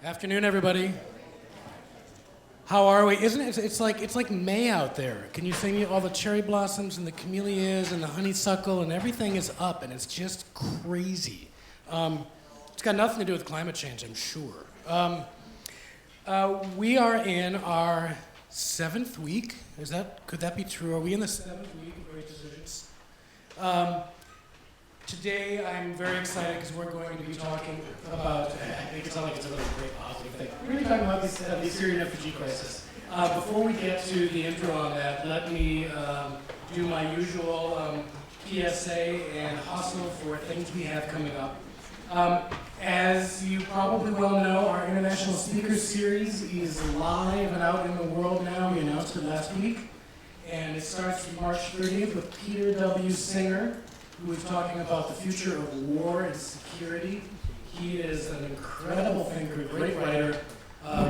Afternoon, everybody. How are we? Isn't it? It's like May out there. Can you see all the cherry blossoms and the camellias and the honeysuckle and everything is up and it's just crazy. It's got nothing to do with climate change, I'm sure. We are in our 7th week. Could that be true? Are we in the 7th week of Great Decisions? Today, I'm very excited because we're going to be talking about, make it sound like it's a really great positive thing. We're going to be talking about the Syrian Refugee Crisis. Before we get to the intro on that, let me do my usual PSA and hustle for things we have coming up. As you probably well know, our International Speakers Series is live and out in the world now. We announced it last week. And it starts March 30th with Peter W. Singer, who is talking about the future of war and security. He is an incredible thinker, great writer,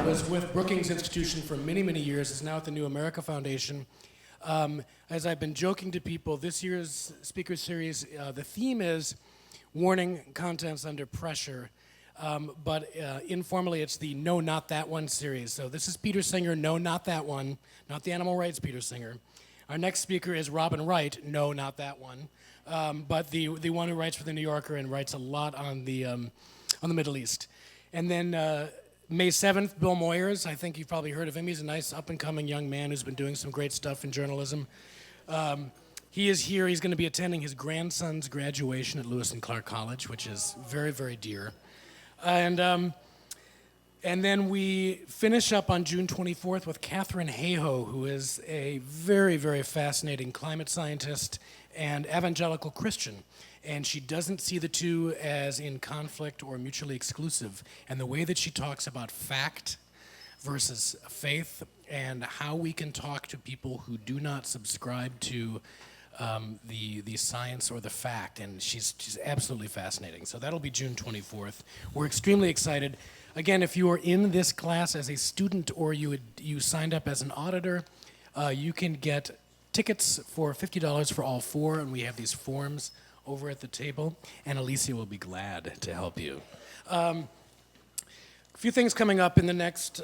was with Brookings Institution for many, many years, is now at the New America Foundation. As I've been joking to people, this year's speaker series, the theme is warning contents under pressure, but informally it's the No, Not That One series. So this is Peter Singer, No, Not That One, not the animal rights Peter Singer. Our next speaker is Robin Wright, No, Not That One. But the one who writes for the New Yorker and writes a lot on the Middle East. And then May 7th, Bill Moyers. I think you've probably heard of him. He's a nice up-and-coming young man who's been doing some great stuff in journalism. He is here. He's going to be attending his grandson's graduation at Lewis and Clark College, which is very, very dear. And then we finish up on June 24th with Catherine Hayhoe, who is a very, very fascinating climate scientist and evangelical Christian. And she doesn't see the two as in conflict or mutually exclusive. And the way that she talks about fact versus faith and how we can talk to people who do not subscribe to the science or the fact, and she's absolutely fascinating. So that'll be June 24th. We're extremely excited. Again, if you are in this class as a student or you signed up as an auditor, you can get tickets for $50 for all four, and we have these forms over at the table, and Alicia will be glad to help you. A few things coming up in the next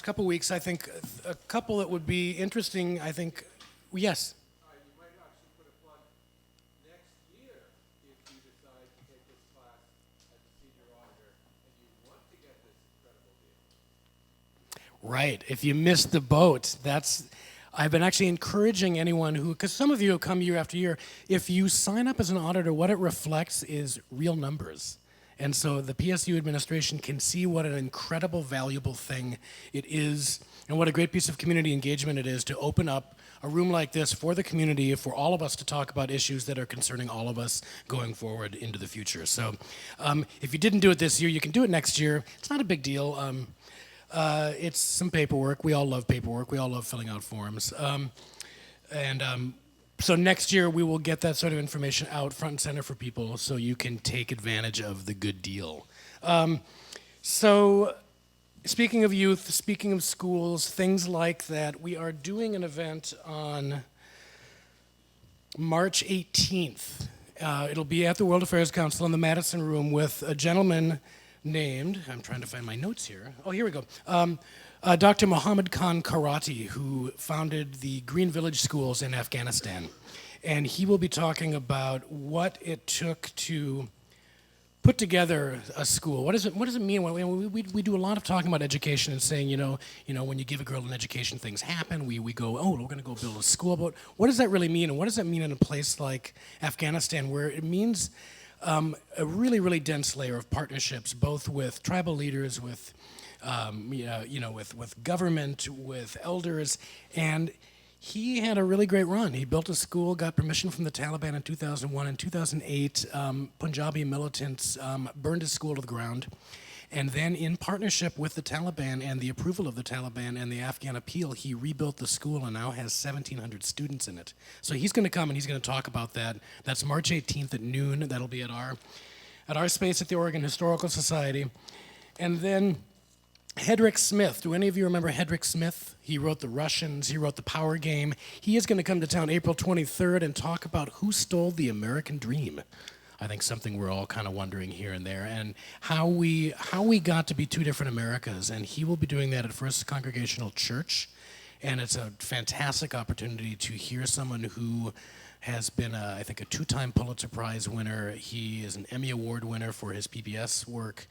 couple weeks. I think a couple that would be interesting. I think, yes. You might actually put a plug next year if you decide to take this class as a senior auditor and you want to get this incredible deal. Right. If you missed the boat, I've been actually encouraging anyone because some of you have come year after year, if you sign up as an auditor, what it reflects is real numbers. And so the PSU administration can see what an incredible, valuable thing it is and what a great piece of community engagement it is to open up a room like this for the community, for all of us to talk about issues that are concerning all of us going forward into the future. So if you didn't do it this year, you can do it next year. It's not a big deal. It's some paperwork. We all love paperwork. We all love filling out forms. So next year we will get that sort of information out front and center for people so you can take advantage of the good deal. So speaking of youth, speaking of schools, things like that, we are doing an event on March 18th. It'll be at the World Affairs Council in the Madison Room with a gentleman named, I'm trying to find my notes here. Oh, here we go. Dr. Mohammed Khan Karati, who founded the Green Village schools in Afghanistan. And he will be talking about what it took to put together a school. What does it mean? We do a lot of talking about education and saying, when you give a girl an education, things happen. We go, we're going to go build a school. But what does that really mean? And what does that mean in a place like Afghanistan, where it means a really, really dense layer of partnerships, both with tribal leaders, with government, with elders, and he had a really great run. He built a school, got permission from the Taliban in 2001. In 2008, Punjabi militants burned his school to the ground. And then in partnership with the Taliban and the approval of the Taliban and the Afghan appeal, he rebuilt the school and now has 1,700 students in it. So he's going to come and he's going to talk about that. That's March 18th at noon. That'll be at our space at the Oregon Historical Society. And then Hedrick Smith. Do any of you remember Hedrick Smith? He wrote The Russians. He wrote The Power Game. He is going to come to town April 23rd and talk about who stole the American dream. I think something we're all kind of wondering here and there, and how we got to be two different Americas. And he will be doing that at First Congregational Church, and it's a fantastic opportunity to hear someone who has been, I think, a two-time Pulitzer Prize winner. He is an Emmy Award winner for his PBS work,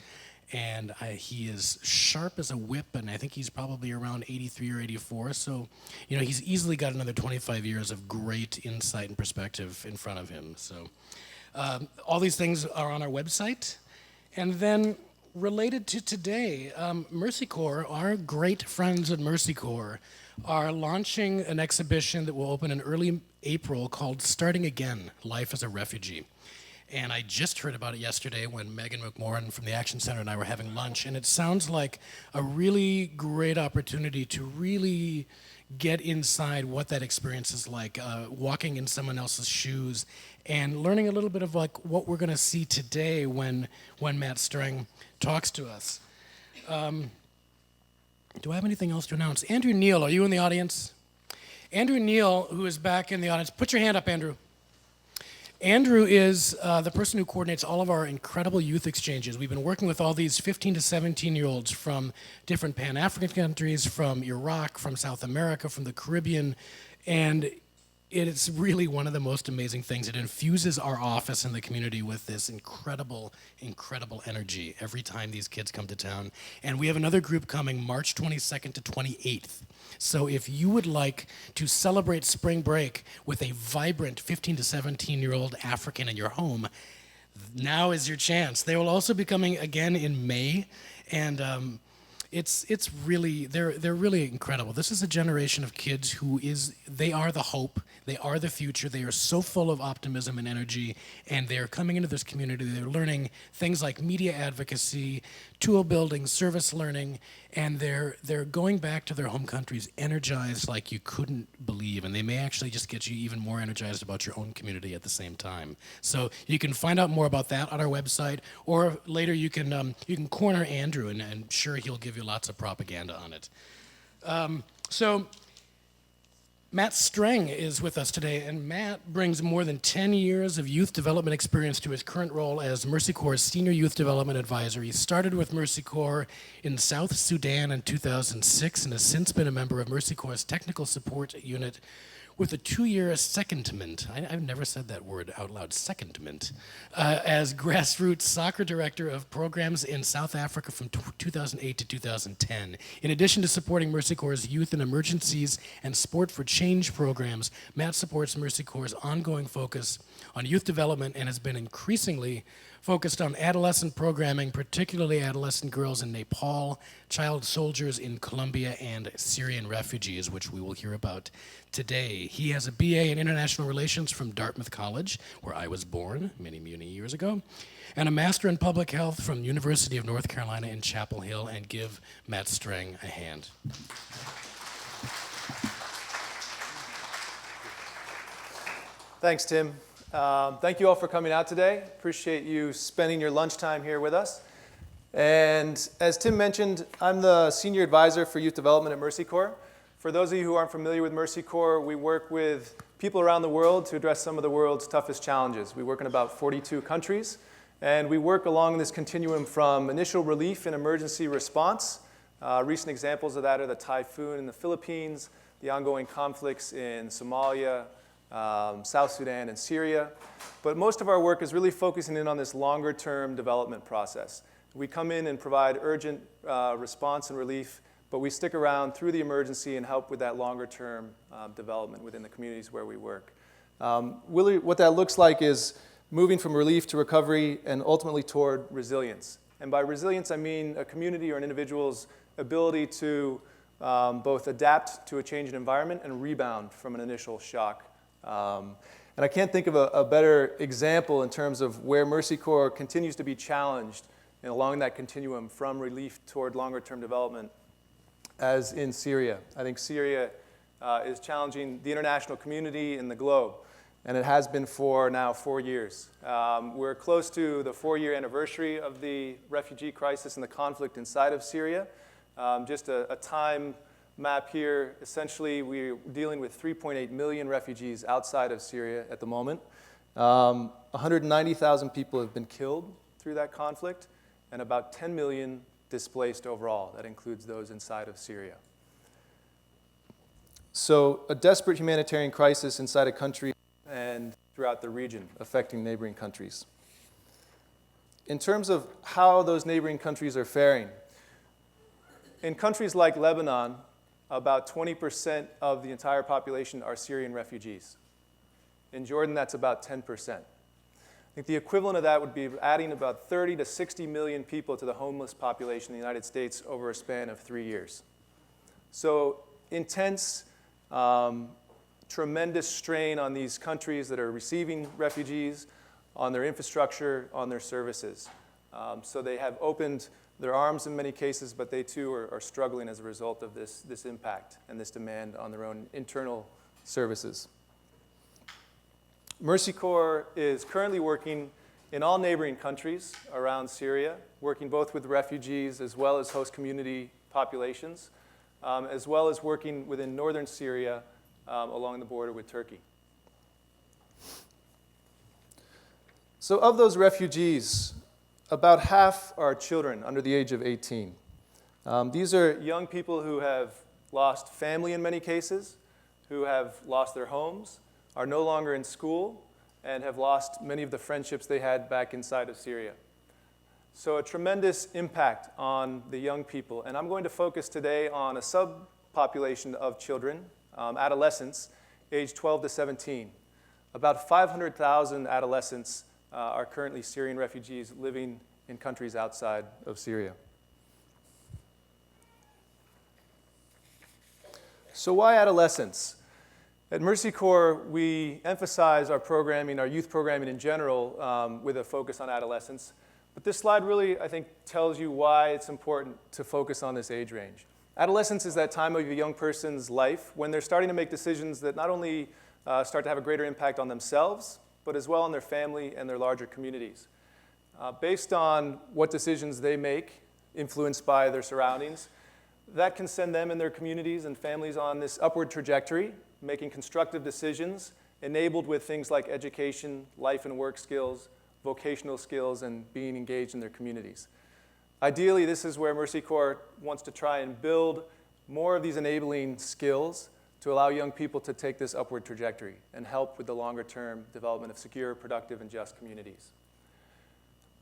and he is sharp as a whip, and I think he's probably around 83 or 84. So, he's easily got another 25 years of great insight and perspective in front of him. So. All these things are on our website. And then related to today, Mercy Corps, our great friends at Mercy Corps, are launching an exhibition that will open in early April called Starting Again, Life as a Refugee. And I just heard about it yesterday when Megan McMorran from the Action Center and I were having lunch, and it sounds like a really great opportunity to really get inside what that experience is like, walking in someone else's shoes, and learning a little bit of like what we're going to see today when Matt Streng talks to us. Do I have anything else to announce? Andrew Neal, are you in the audience? Andrew Neal, who is back in the audience, put your hand up, Andrew. Andrew is the person who coordinates all of our incredible youth exchanges. We've been working with all these 15 to 17-year-olds from different Pan-African countries, from Iraq, from South America, from the Caribbean, and it's really one of the most amazing things. It infuses our office and the community with this incredible, incredible energy every time these kids come to town. And we have another group coming March 22nd to 28th. So if you would like to celebrate spring break with a vibrant 15 to 17-year-old African in your home, now is your chance. They will also be coming again in May, and it's really, they're really incredible. This is a generation of kids they are the hope, they are the future, they are so full of optimism and energy, and they're coming into this community, they're learning things like media advocacy, tool building, service learning, and they're going back to their home countries energized like you couldn't believe, and they may actually just get you even more energized about your own community at the same time. So you can find out more about that on our website, or later you can corner Andrew, and I'm sure he'll give you lots of propaganda on it. So Matt Streng is with us today, and Matt brings more than 10 years of youth development experience to his current role as Mercy Corps' Senior Youth Development Advisor. He started with Mercy Corps in South Sudan in 2006 and has since been a member of Mercy Corps' Technical Support Unit with a 2-year secondment. I've never said that word out loud, secondment, as grassroots soccer director of programs in South Africa from 2008 to 2010. In addition to supporting Mercy Corps' youth in emergencies and sport for change programs, Matt supports Mercy Corps' ongoing focus on youth development and has been increasingly focused on adolescent programming, particularly adolescent girls in Nepal, child soldiers in Colombia, and Syrian refugees, which we will hear about today. He has a BA in International Relations from Dartmouth College, where I was born many, many years ago, and a Master in Public Health from University of North Carolina in Chapel Hill. And give Matt Streng a hand. Thanks, Tim. Thank you all for coming out today. Appreciate you spending your lunchtime here with us. And as Tim mentioned, I'm the Senior Advisor for Youth Development at Mercy Corps. For those of you who aren't familiar with Mercy Corps, we work with people around the world to address some of the world's toughest challenges. We work in about 42 countries, and we work along this continuum from initial relief and emergency response. Recent examples of that are the typhoon in the Philippines, the ongoing conflicts in Somalia, South Sudan, and Syria. But most of our work is really focusing in on this longer-term development process. We come in and provide urgent response and relief, but we stick around through the emergency and help with that longer-term development within the communities where we work. Really, what that looks like is moving from relief to recovery and ultimately toward resilience. And by resilience, I mean a community or an individual's ability to both adapt to a change in environment and rebound from an initial shock. And I can't think of a better example in terms of where Mercy Corps continues to be challenged and along that continuum from relief toward longer-term development as in Syria. I think Syria is challenging the international community and the globe, and it has been for now 4 years. We're close to the 4-year anniversary of the refugee crisis and the conflict inside of Syria. Just a time map here. Essentially, we're dealing with 3.8 million refugees outside of Syria at the moment. 190,000 people have been killed through that conflict, and about 10 million displaced overall. That includes those inside of Syria. So a desperate humanitarian crisis inside a country and throughout the region, affecting neighboring countries. In terms of how those neighboring countries are faring, in countries like Lebanon, about 20% of the entire population are Syrian refugees. In Jordan, that's about 10%. I think the equivalent of that would be adding about 30 to 60 million people to the homeless population in the United States over a span of 3 years. So intense, tremendous strain on these countries that are receiving refugees, on their infrastructure, on their services. So they have opened their arms in many cases, but they too are struggling as a result of this impact and this demand on their own internal services. Mercy Corps is currently working in all neighboring countries around Syria, working both with refugees as well as host community populations, as well as working within northern Syria along the border with Turkey. So of those refugees, about half are children under the age of 18. These are young people who have lost family in many cases, who have lost their homes, are no longer in school, and have lost many of the friendships they had back inside of Syria. So a tremendous impact on the young people. And I'm going to focus today on a subpopulation of children, adolescents, aged 12 to 17. About 500,000 adolescents are currently Syrian refugees living in countries outside of Syria. So why adolescents? At Mercy Corps, we emphasize our programming, our youth programming in general, with a focus on adolescents. But this slide really, I think, tells you why it's important to focus on this age range. Adolescence is that time of a young person's life when they're starting to make decisions that not only start to have a greater impact on themselves, but as well on their family and their larger communities. Based on what decisions they make, influenced by their surroundings, that can send them and their communities and families on this upward trajectory, making constructive decisions, enabled with things like education, life and work skills, vocational skills, and being engaged in their communities. Ideally, this is where Mercy Corps wants to try and build more of these enabling skills to allow young people to take this upward trajectory and help with the longer-term development of secure, productive, and just communities.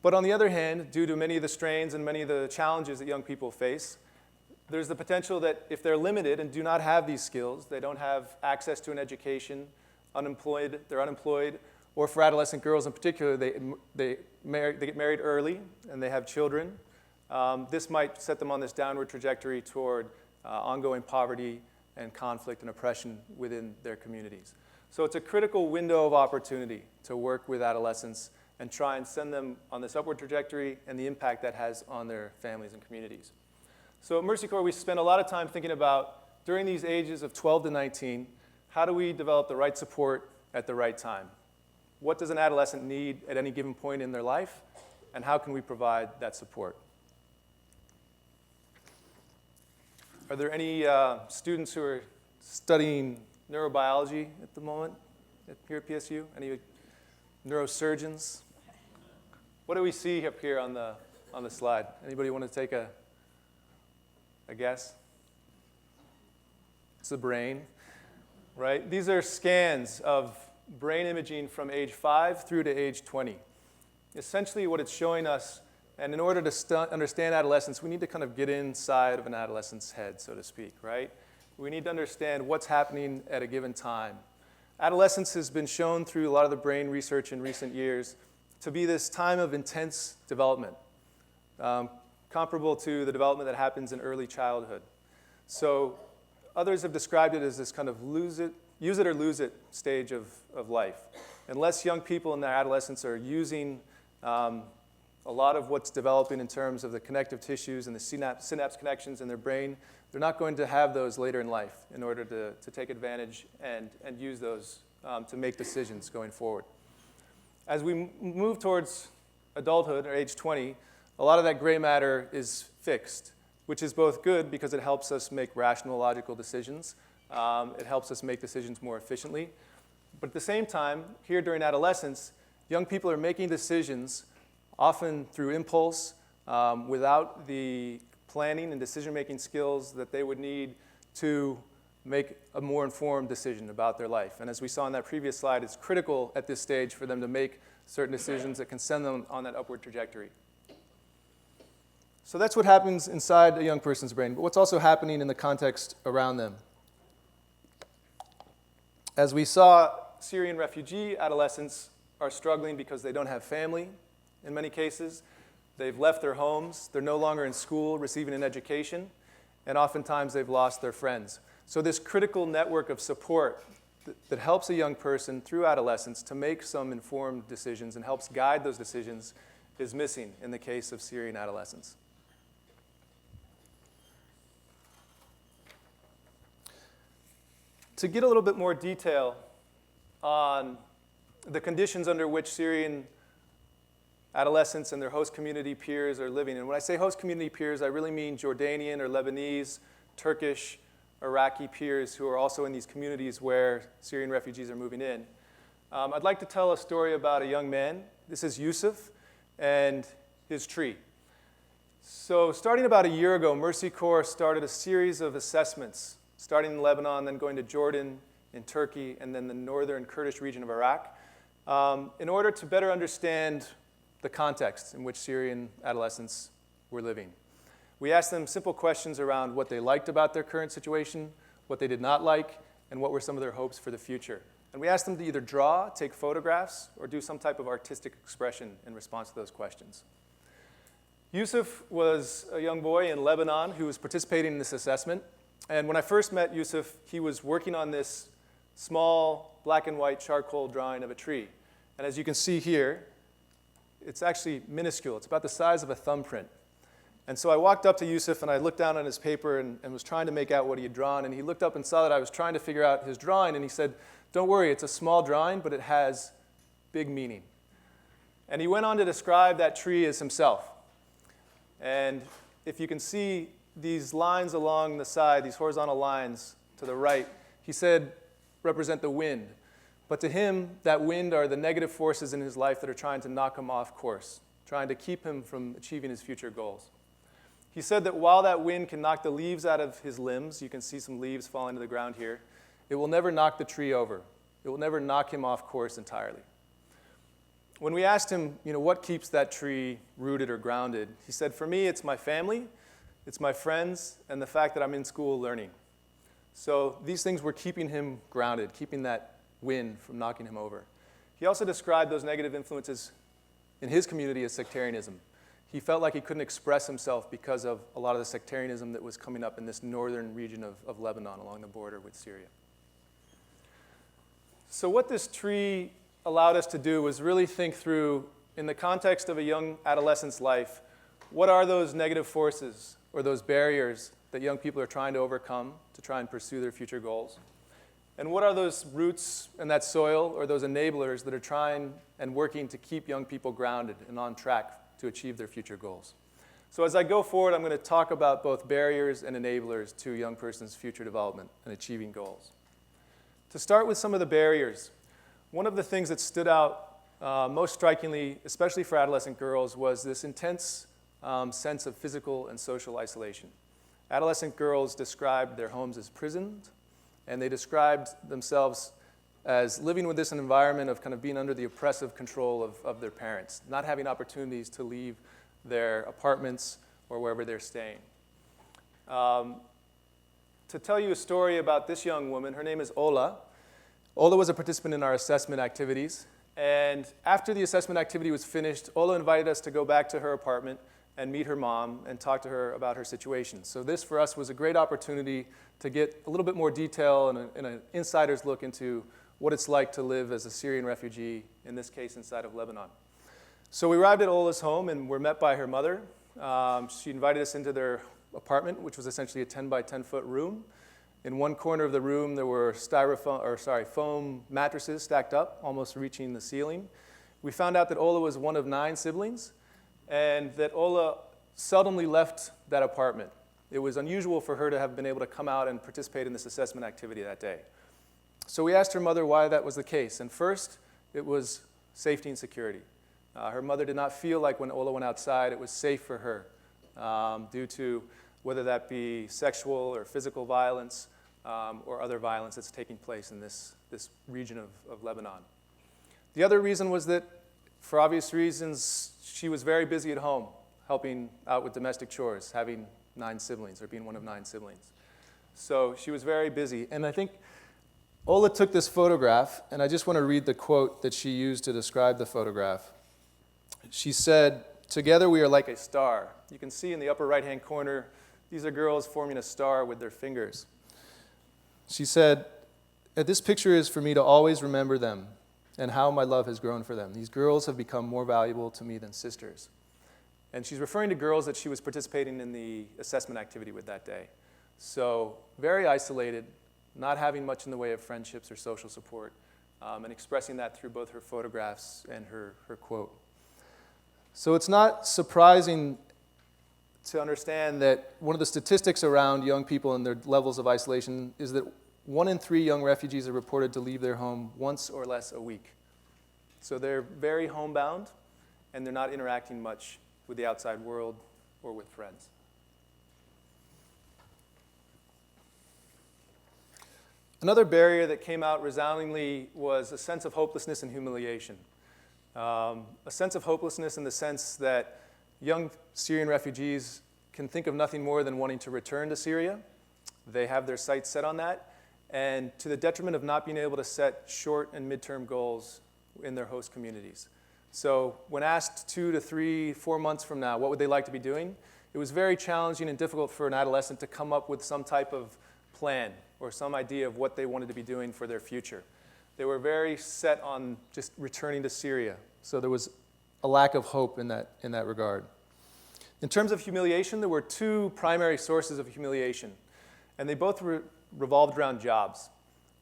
But on the other hand, due to many of the strains and many of the challenges that young people face, there's the potential that if they're limited and do not have these skills, they don't have access to an education, they're unemployed, or for adolescent girls in particular, they get married early and they have children. This might set them on this downward trajectory toward ongoing poverty and conflict and oppression within their communities. So it's a critical window of opportunity to work with adolescents and try and send them on this upward trajectory and the impact that has on their families and communities. So at Mercy Corps, we spend a lot of time thinking about, during these ages of 12 to 19, how do we develop the right support at the right time? What does an adolescent need at any given point in their life, and how can we provide that support? Are there any students who are studying neurobiology at the moment here at PSU? Any neurosurgeons? What do we see up here on the slide? Anybody want to take a guess? It's the brain, right? These are scans of brain imaging from age 5 through to age 20. Essentially what it's showing us, and in order to understand adolescence, we need to kind of get inside of an adolescent's head, so to speak, right? We need to understand what's happening at a given time. Adolescence has been shown through a lot of the brain research in recent years to be this time of intense development, comparable to the development that happens in early childhood. So others have described it as this kind of use it or lose it stage of life. Unless young people in their adolescence are using a lot of what's developing in terms of the connective tissues and the synapse connections in their brain, they're not going to have those later in life in order to take advantage and use those to make decisions going forward. As we move towards adulthood, or age 20, a lot of that gray matter is fixed, which is both good because it helps us make rational, logical decisions. It helps us make decisions more efficiently. But at the same time, here during adolescence, young people are making decisions, often through impulse, without the planning and decision-making skills that they would need to make a more informed decision about their life. And as we saw in that previous slide, it's critical at this stage for them to make certain decisions that can send them on that upward trajectory. So that's what happens inside a young person's brain, but what's also happening in the context around them. As we saw, Syrian refugee adolescents are struggling because they don't have family in many cases. They've left their homes. They're no longer in school receiving an education, and oftentimes they've lost their friends. So this critical network of support that helps a young person through adolescence to make some informed decisions and helps guide those decisions is missing in the case of Syrian adolescents. To get a little bit more detail on the conditions under which Syrian adolescents and their host community peers are living. And when I say host community peers, I really mean Jordanian or Lebanese, Turkish, Iraqi peers who are also in these communities where Syrian refugees are moving in. I'd like to tell a story about a young man. This is Yusuf and his tree. So starting about a year ago, Mercy Corps started a series of assessments, starting in Lebanon, then going to Jordan, in Turkey, and then the northern Kurdish region of Iraq, in order to better understand the context in which Syrian adolescents were living. We asked them simple questions around what they liked about their current situation, what they did not like, and what were some of their hopes for the future. And we asked them to either draw, take photographs, or do some type of artistic expression in response to those questions. Yusuf was a young boy in Lebanon who was participating in this assessment. And when I first met Yusuf, he was working on this small black and white charcoal drawing of a tree. And as you can see here, it's actually minuscule. It's about the size of a thumbprint. And so I walked up to Yusuf and I looked down on his paper and was trying to make out what he had drawn. And he looked up and saw that I was trying to figure out his drawing. And he said, "Don't worry, it's a small drawing, but it has big meaning." And he went on to describe that tree as himself. And if you can see these lines along the side, these horizontal lines to the right, he said represent the wind. But to him, that wind are the negative forces in his life that are trying to knock him off course, trying to keep him from achieving his future goals. He said that while that wind can knock the leaves out of his limbs, you can see some leaves falling to the ground here, it will never knock the tree over. It will never knock him off course entirely. When we asked him, what keeps that tree rooted or grounded, he said, "For me, it's my family, it's my friends, and the fact that I'm in school learning." So these things were keeping him grounded, keeping that wind from knocking him over. He also described those negative influences in his community as sectarianism. He felt like he couldn't express himself because of a lot of the sectarianism that was coming up in this northern region of Lebanon along the border with Syria. So what this tree allowed us to do was really think through, in the context of a young adolescent's life, what are those negative forces or those barriers that young people are trying to overcome to try and pursue their future goals? And what are those roots and that soil or those enablers that are trying and working to keep young people grounded and on track to achieve their future goals? So as I go forward, I'm going to talk about both barriers and enablers to a young person's future development and achieving goals. To start with some of the barriers, one of the things that stood out most strikingly, especially for adolescent girls, was this intense sense of physical and social isolation. Adolescent girls described their homes as prisons, and they described themselves as living with this environment of kind of being under the oppressive control of their parents, not having opportunities to leave their apartments or wherever they're staying. To tell you a story about this young woman, her name is Ola. Ola was a participant in our assessment activities, and after the assessment activity was finished, Ola invited us to go back to her apartment and meet her mom and talk to her about her situation. So this, for us, was a great opportunity to get a little bit more detail and an insider's look into what it's like to live as a Syrian refugee, in this case inside of Lebanon. So we arrived at Ola's home and were met by her mother. She invited us into their apartment, which was essentially a 10 by 10 foot room. In one corner of the room, there were foam mattresses stacked up, almost reaching the ceiling. We found out that Ola was one of 9 siblings, and that Ola seldomly left that apartment. It was unusual for her to have been able to come out and participate in this assessment activity that day. So we asked her mother why that was the case. And first, it was safety and security. Her mother did not feel like when Ola went outside, it was safe for her due to whether that be sexual or physical violence or other violence that's taking place in this region of Lebanon. The other reason was that, for obvious reasons, she was very busy at home, helping out with domestic chores, having 9 siblings, or being one of 9 siblings. So she was very busy. And I think Ola took this photograph, and I just want to read the quote that she used to describe the photograph. She said, "Together we are like a star." You can see in the upper right-hand corner, these are girls forming a star with their fingers. She said, "This picture is for me to always remember them and how my love has grown for them. These girls have become more valuable to me than sisters." And she's referring to girls that she was participating in the assessment activity with that day. So very isolated, not having much in the way of friendships or social support, and expressing that through both her photographs and her quote. So it's not surprising to understand that one of the statistics around young people and their levels of isolation is that 1 in 3 young refugees are reported to leave their home once or less a week. So they're very homebound, and they're not interacting much with the outside world or with friends. Another barrier that came out resoundingly was a sense of hopelessness and humiliation. A sense of hopelessness in the sense that young Syrian refugees can think of nothing more than wanting to return to Syria. They have their sights set on that, and to the detriment of not being able to set short and midterm goals in their host communities. So when asked 2 to 3, 4 months from now, what would they like to be doing? It was very challenging and difficult for an adolescent to come up with some type of plan or some idea of what they wanted to be doing for their future. They were very set on just returning to Syria. So there was a lack of hope in that regard. In terms of humiliation, there were 2 primary sources of humiliation, and they both revolved around jobs.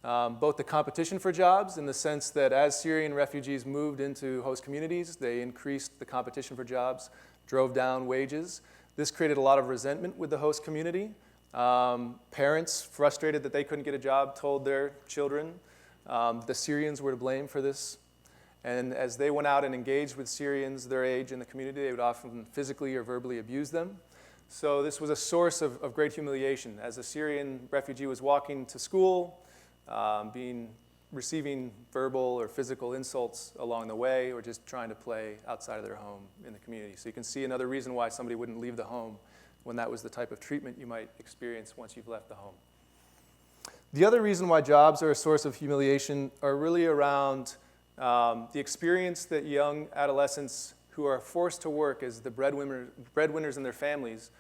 Both the competition for jobs, in the sense that as Syrian refugees moved into host communities, they increased the competition for jobs, drove down wages. This created a lot of resentment with the host community. Parents, frustrated that they couldn't get a job, told their children the Syrians were to blame for this. And as they went out and engaged with Syrians their age in the community, they would often physically or verbally abuse them. So this was a source of great humiliation. As a Syrian refugee was walking to school, receiving verbal or physical insults along the way, or just trying to play outside of their home in the community. So you can see another reason why somebody wouldn't leave the home when that was the type of treatment you might experience once you've left the home. The other reason why jobs are a source of humiliation are really around the experience that young adolescents who are forced to work as the breadwinners in their families,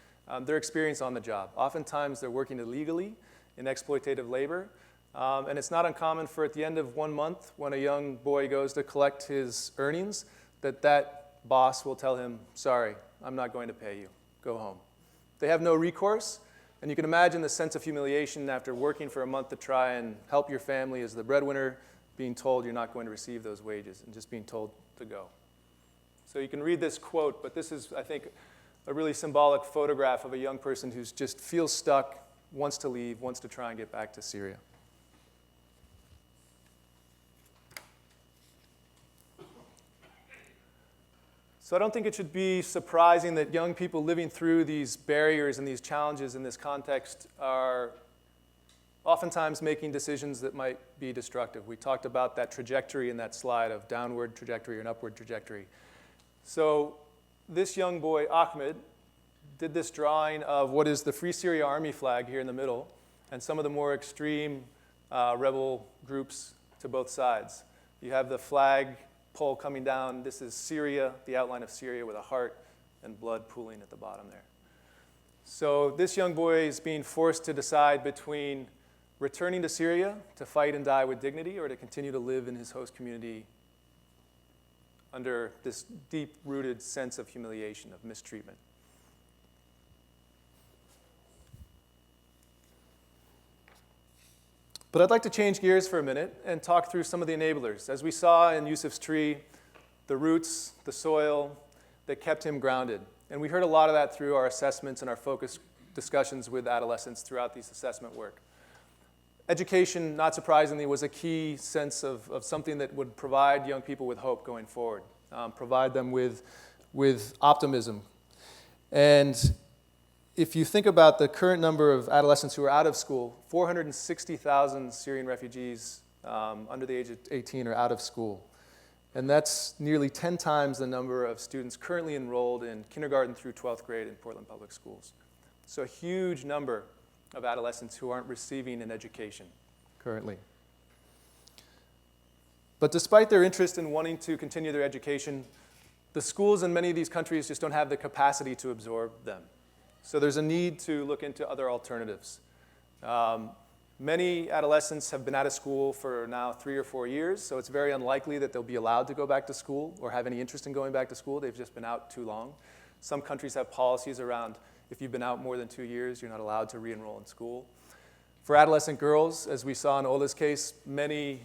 their experience on the job. Oftentimes they're working illegally in exploitative labor, and it's not uncommon for at the end of 1 month when a young boy goes to collect his earnings that boss will tell him, "Sorry, I'm not going to pay you, go home." They have no recourse, and you can imagine the sense of humiliation after working for a month to try and help your family as the breadwinner, being told you're not going to receive those wages and just being told to go. So you can read this quote, but this is, I think, a really symbolic photograph of a young person who just feels stuck, wants to leave, wants to try and get back to Syria. So I don't think it should be surprising that young people living through these barriers and these challenges in this context are oftentimes making decisions that might be destructive. We talked about that trajectory in that slide of downward trajectory and upward trajectory. So this young boy, Ahmed, did this drawing of what is the Free Syria Army flag here in the middle, and some of the more extreme rebel groups to both sides. You have the flag pole coming down. This is Syria, the outline of Syria with a heart and blood pooling at the bottom there. So this young boy is being forced to decide between returning to Syria to fight and die with dignity, or to continue to live in his host community under this deep-rooted sense of humiliation, of mistreatment. But I'd like to change gears for a minute and talk through some of the enablers. As we saw in Yusuf's tree, the roots, the soil that kept him grounded. And we heard a lot of that through our assessments and our focus discussions with adolescents throughout these assessment work. education, not surprisingly, was a key sense of something that would provide young people with hope going forward, provide them with optimism. And if you think about the current number of adolescents who are out of school, 460,000 Syrian refugees under the age of 18 are out of school. And that's nearly 10 times the number of students currently enrolled in kindergarten through 12th grade in Portland Public Schools. So a huge number of adolescents who aren't receiving an education currently. But despite their interest in wanting to continue their education, the schools in many of these countries just don't have the capacity to absorb them. So there's a need to look into other alternatives. Many adolescents have been out of school for now 3 or 4 years, so it's very unlikely that they'll be allowed to go back to school or have any interest in going back to school. They've just been out too long. Some countries have policies around if you've been out more than 2 years, you're not allowed to re-enroll in school. For adolescent girls, as we saw in Ola's case, many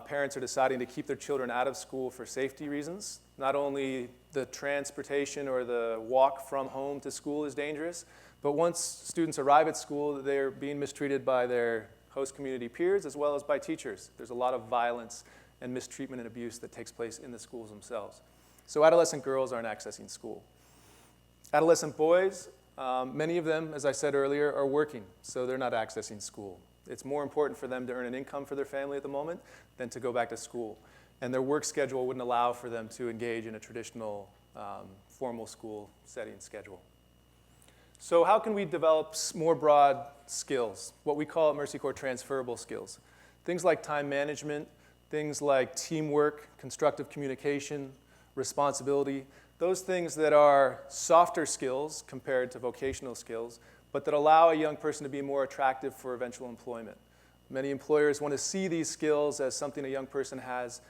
parents are deciding to keep their children out of school for safety reasons. Not only the transportation or the walk from home to school is dangerous, but once students arrive at school, they're being mistreated by their host community peers as well as by teachers. There's a lot of violence and mistreatment and abuse that takes place in the schools themselves. So adolescent girls aren't accessing school. Adolescent boys, many of them, as I said earlier, are working, so they're not accessing school. It's more important for them to earn an income for their family at the moment than to go back to school. And their work schedule wouldn't allow for them to engage in a traditional formal school setting schedule. So how can we develop more broad skills, what we call at Mercy Corps transferable skills? Things like time management, things like teamwork, constructive communication, responsibility, those things that are softer skills compared to vocational skills, but that allow a young person to be more attractive for eventual employment. Many employers want to see these skills as something a young person has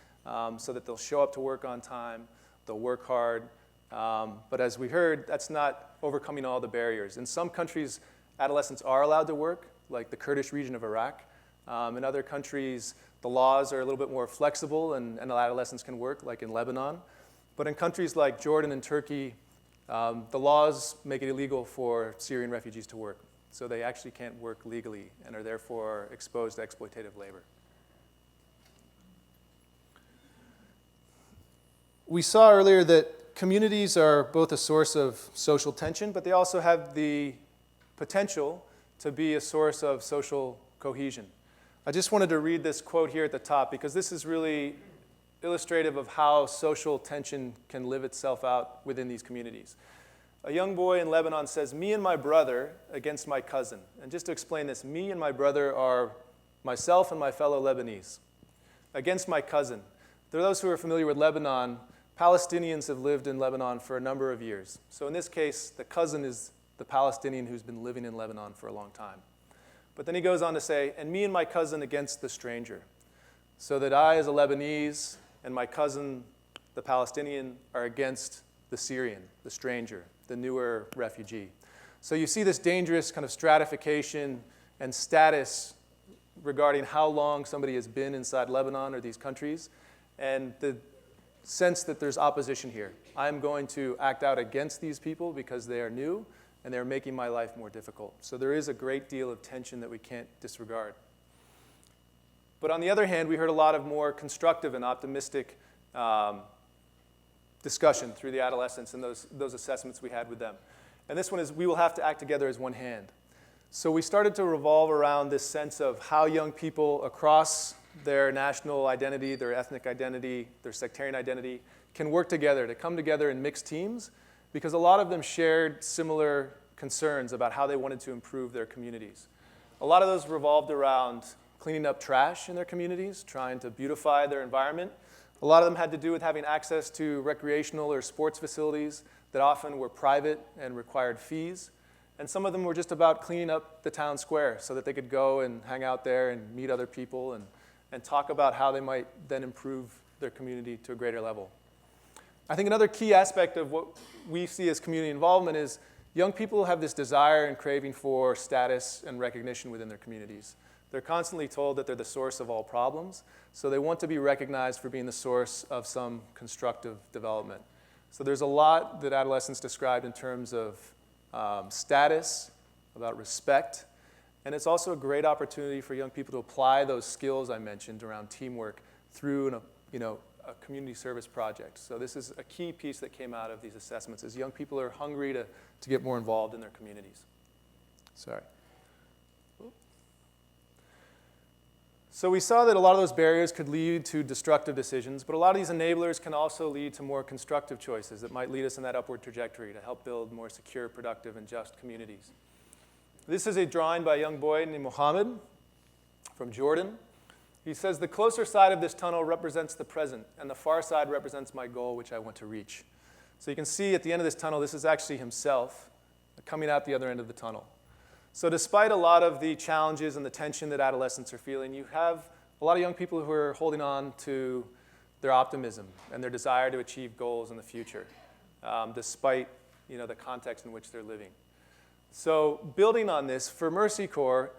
so that they'll show up to work on time, they'll work hard. But as we heard, that's not overcoming all the barriers. In some countries, adolescents are allowed to work, like the Kurdish region of Iraq. In other countries, the laws are a little bit more flexible and adolescents can work, like in Lebanon. But in countries like Jordan and Turkey, the laws make it illegal for Syrian refugees to work. So they actually can't work legally and are therefore exposed to exploitative labor. We saw earlier that communities are both a source of social tension, but they also have the potential to be a source of social cohesion. I just wanted to read this quote here at the top because this is really illustrative of how social tension can live itself out within these communities. A young boy in Lebanon says, "Me and my brother against my cousin." And just to explain this, me and my brother are myself and my fellow Lebanese. Against my cousin. For those who are familiar with Lebanon, Palestinians have lived in Lebanon for a number of years. So in this case, the cousin is the Palestinian who's been living in Lebanon for a long time. But then he goes on to say, "And me and my cousin against the stranger." So that I, as a Lebanese, and my cousin, the Palestinian, are against the Syrian, the stranger, the newer refugee. So you see this dangerous kind of stratification and status regarding how long somebody has been inside Lebanon or these countries, and the sense that there's opposition here. I'm going to act out against these people because they are new and they're making my life more difficult. So there is a great deal of tension that we can't disregard. But on the other hand, we heard a lot of more constructive and optimistic discussion through the adolescents and those assessments we had with them. And this one is, we will have to act together as one hand. So we started to revolve around this sense of how young people across their national identity, their ethnic identity, their sectarian identity, can work together, to come together in mixed teams, because a lot of them shared similar concerns about how they wanted to improve their communities. A lot of those revolved around cleaning up trash in their communities, trying to beautify their environment. A lot of them had to do with having access to recreational or sports facilities that often were private and required fees. And some of them were just about cleaning up the town square so that they could go and hang out there and meet other people and talk about how they might then improve their community to a greater level. I think another key aspect of what we see as community involvement is young people have this desire and craving for status and recognition within their communities. They're constantly told that they're the source of all problems, so they want to be recognized for being the source of some constructive development. So there's a lot that adolescents described in terms of status, about respect, And it's also a great opportunity for young people to apply those skills I mentioned around teamwork through a community service project. So this is a key piece that came out of these assessments, is young people are hungry to get more involved in their communities. Sorry. So we saw that a lot of those barriers could lead to destructive decisions, but a lot of these enablers can also lead to more constructive choices that might lead us in that upward trajectory to help build more secure, productive, and just communities. This is a drawing by a young boy named Mohammed from Jordan. He says, "The closer side of this tunnel represents the present, and the far side represents my goal, which I want to reach." So you can see at the end of this tunnel, this is actually himself coming out the other end of the tunnel. So despite a lot of the challenges and the tension that adolescents are feeling, you have a lot of young people who are holding on to their optimism and their desire to achieve goals in the future, despite the context in which they're living. So building on this, for Mercy Corps,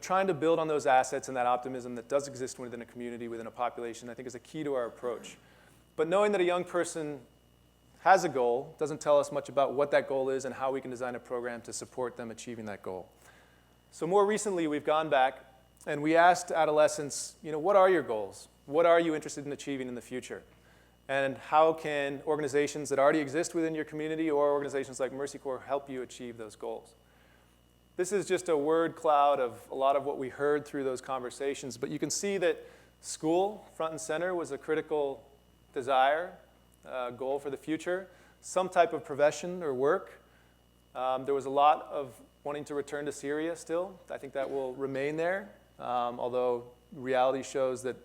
trying to build on those assets and that optimism that does exist within a community, within a population, I think is a key to our approach. But knowing that a young person has a goal doesn't tell us much about what that goal is and how we can design a program to support them achieving that goal. So more recently, we've gone back and we asked adolescents, what are your goals? What are you interested in achieving in the future? And how can organizations that already exist within your community or organizations like Mercy Corps help you achieve those goals? This is just a word cloud of a lot of what we heard through those conversations, but you can see that school, front and center, was a critical desire, goal for the future. Some type of profession or work. There was a lot of wanting to return to Syria still. I think that will remain there, although reality shows that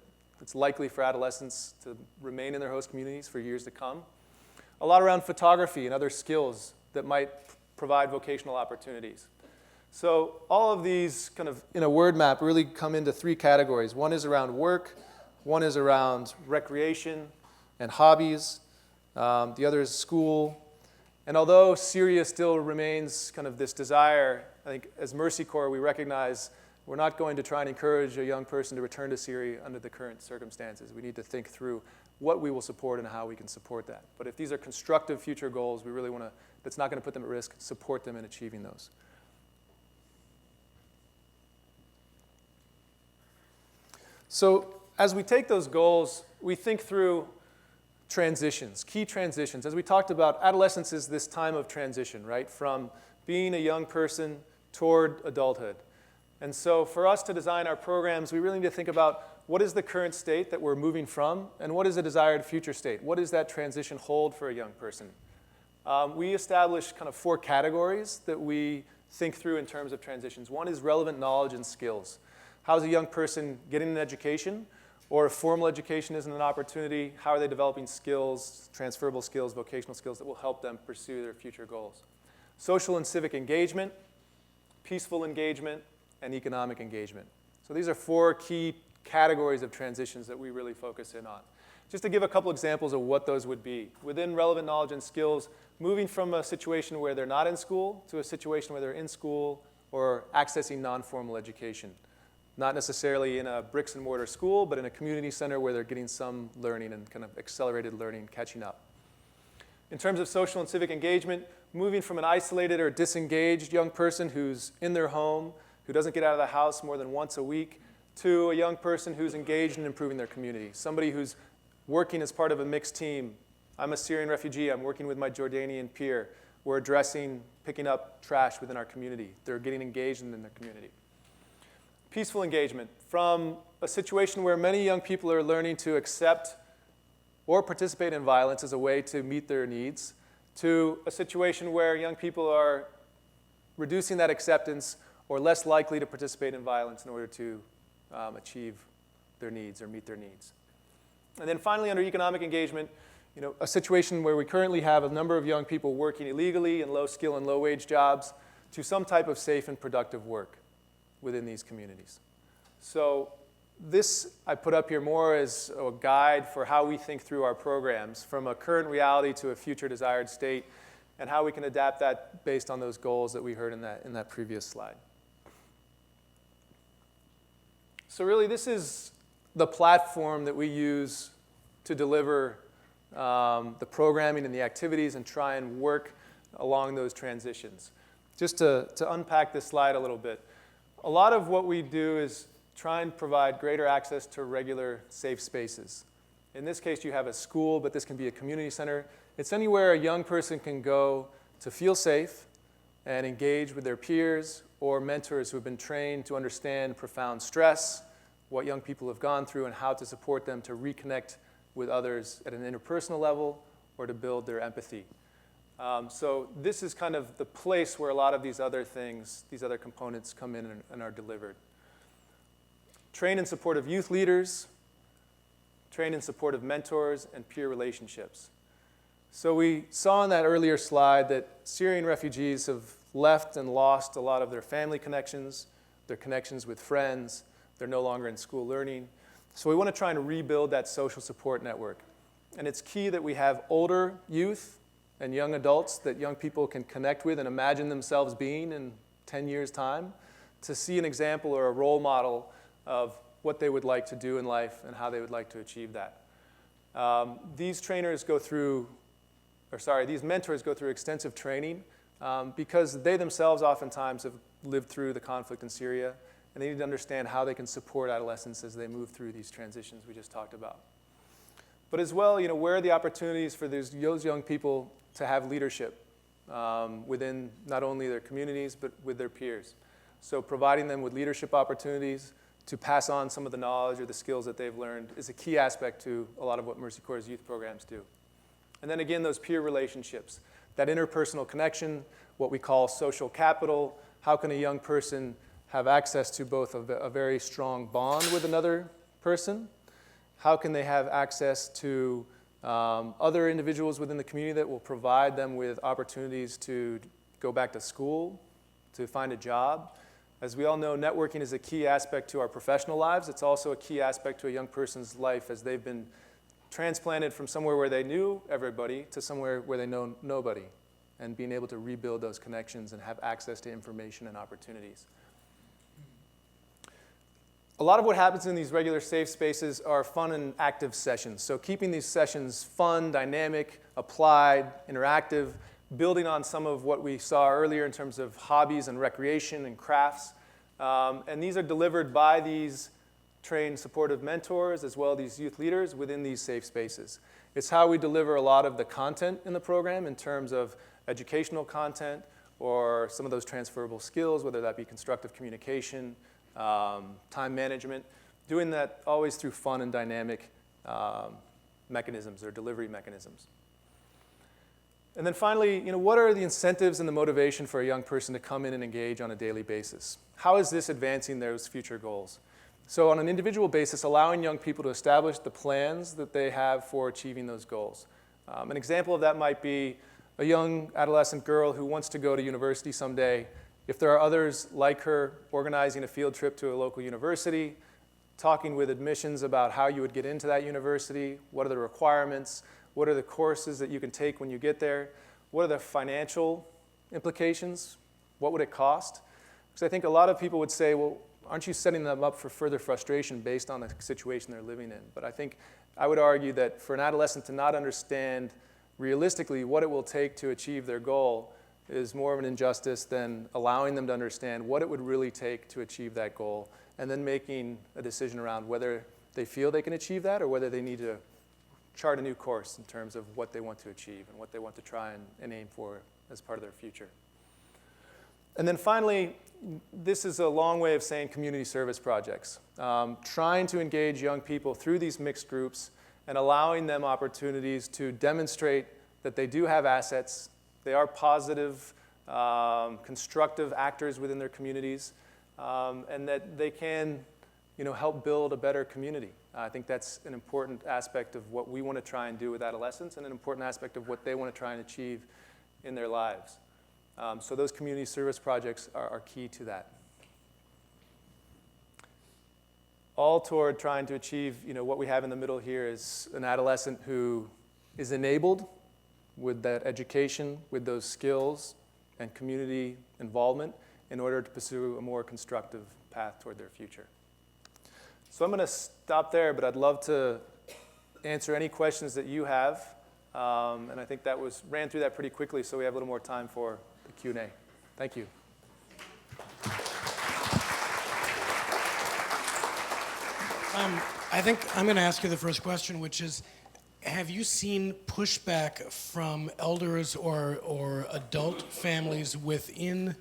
it's likely for adolescents to remain in their host communities for years to come. A lot around photography and other skills that might provide vocational opportunities. So all of these kind of in a word map really come into three categories. One is around work, one is around recreation and hobbies, the other is school. And although Syria still remains kind of this desire, I think as Mercy Corps we recognize we're not going to try and encourage a young person to return to Syria under the current circumstances. We need to think through what we will support and how we can support that. But if these are constructive future goals, we really want to, that's not going to put them at risk, support them in achieving those. So as we take those goals, we think through transitions, key transitions. As we talked about, adolescence is this time of transition, right? From being a young person toward adulthood. And so for us to design our programs, we really need to think about what is the current state that we're moving from, and what is the desired future state? What does that transition hold for a young person? We established kind of 4 categories that we think through in terms of transitions. One is relevant knowledge and skills. How's a young person getting an education? Or if formal education isn't an opportunity, how are they developing skills, transferable skills, vocational skills that will help them pursue their future goals? Social and civic engagement, peaceful engagement, and economic engagement. So these are 4 key categories of transitions that we really focus in on. Just to give a couple examples of what those would be. Within relevant knowledge and skills, moving from a situation where they're not in school to a situation where they're in school or accessing non-formal education. Not necessarily in a bricks and mortar school, but in a community center where they're getting some learning and kind of accelerated learning catching up. In terms of social and civic engagement, moving from an isolated or disengaged young person who's in their home, who doesn't get out of the house more than once a week, to a young person who's engaged in improving their community. Somebody who's working as part of a mixed team. I'm a Syrian refugee. I'm working with my Jordanian peer. We're addressing picking up trash within our community. They're getting engaged in their community. Peaceful engagement, from a situation where many young people are learning to accept or participate in violence as a way to meet their needs, to a situation where young people are reducing that acceptance or less likely to participate in violence in order to achieve their needs or meet their needs. And then finally, under economic engagement, a situation where we currently have a number of young people working illegally in low skill and low wage jobs to some type of safe and productive work within these communities. So this I put up here more as a guide for how we think through our programs from a current reality to a future desired state and how we can adapt that based on those goals that we heard in that previous slide. So really this is the platform that we use to deliver the programming and the activities and try and work along those transitions. Just to unpack this slide a little bit. A lot of what we do is try and provide greater access to regular safe spaces. In this case, you have a school, but this can be a community center. It's anywhere a young person can go to feel safe and engage with their peers or mentors who have been trained to understand profound stress, what young people have gone through, and how to support them to reconnect with others at an interpersonal level or to build their empathy. So this is kind of the place where a lot of these other things, these other components come in and are delivered. Train in support of youth leaders, train in support of mentors and peer relationships. So we saw in that earlier slide that Syrian refugees have left and lost a lot of their family connections, their connections with friends. They're no longer in school learning. So we want to try and rebuild that social support network. And it's key that we have older youth and young adults that young people can connect with and imagine themselves being in 10 years' time to see an example or a role model of what they would like to do in life and how they would like to achieve that. These mentors go through extensive training because they themselves oftentimes have lived through the conflict in Syria, and they need to understand how they can support adolescents as they move through these transitions we just talked about. But as well, where are the opportunities for those young people to have leadership within not only their communities, but with their peers? So providing them with leadership opportunities to pass on some of the knowledge or the skills that they've learned is a key aspect to a lot of what Mercy Corps' youth programs do. And then again, those peer relationships, that interpersonal connection, what we call social capital. How can a young person have access to both a very strong bond with another person? How can they have access to other individuals within the community that will provide them with opportunities to go back to school, to find a job? As we all know, networking is a key aspect to our professional lives. It's also a key aspect to a young person's life as they've been transplanted from somewhere where they knew everybody to somewhere where they know nobody, and being able to rebuild those connections and have access to information and opportunities. A lot of what happens in these regular safe spaces are fun and active sessions. So keeping these sessions fun, dynamic, applied, interactive, building on some of what we saw earlier in terms of hobbies and recreation and crafts. And these are delivered by these trained supportive mentors as well as these youth leaders within these safe spaces. It's how we deliver a lot of the content in the program in terms of educational content or some of those transferable skills, whether that be constructive communication, time management, doing that always through fun and dynamic mechanisms or delivery mechanisms. And then finally, what are the incentives and the motivation for a young person to come in and engage on a daily basis? How is this advancing those future goals? So on an individual basis, allowing young people to establish the plans that they have for achieving those goals. An example of that might be a young adolescent girl who wants to go to university someday. If there are others like her organizing a field trip to a local university, talking with admissions about how you would get into that university, what are the requirements, what are the courses that you can take when you get there, what are the financial implications, what would it cost? Because I think a lot of people would say, well, aren't you setting them up for further frustration based on the situation they're living in? But I would argue that for an adolescent to not understand realistically what it will take to achieve their goal is more of an injustice than allowing them to understand what it would really take to achieve that goal, and then making a decision around whether they feel they can achieve that or whether they need to chart a new course in terms of what they want to achieve and what they want to try and aim for as part of their future. And then finally, this is a long way of saying community service projects. Trying to engage young people through these mixed groups and allowing them opportunities to demonstrate that they do have assets, they are positive, constructive actors within their communities, and that they can help build a better community. I think that's an important aspect of what we want to try and do with adolescents and an important aspect of what they want to try and achieve in their lives. So those community service projects are key to that. All toward trying to achieve, what we have in the middle here is an adolescent who is enabled with that education, with those skills and community involvement in order to pursue a more constructive path toward their future. So I'm going to stop there, but I'd love to answer any questions that you have. And I think ran through that pretty quickly, so we have a little more time for the Q&A. Thank you. I think I'm going to ask you the first question, which is, have you seen pushback from elders or adult families within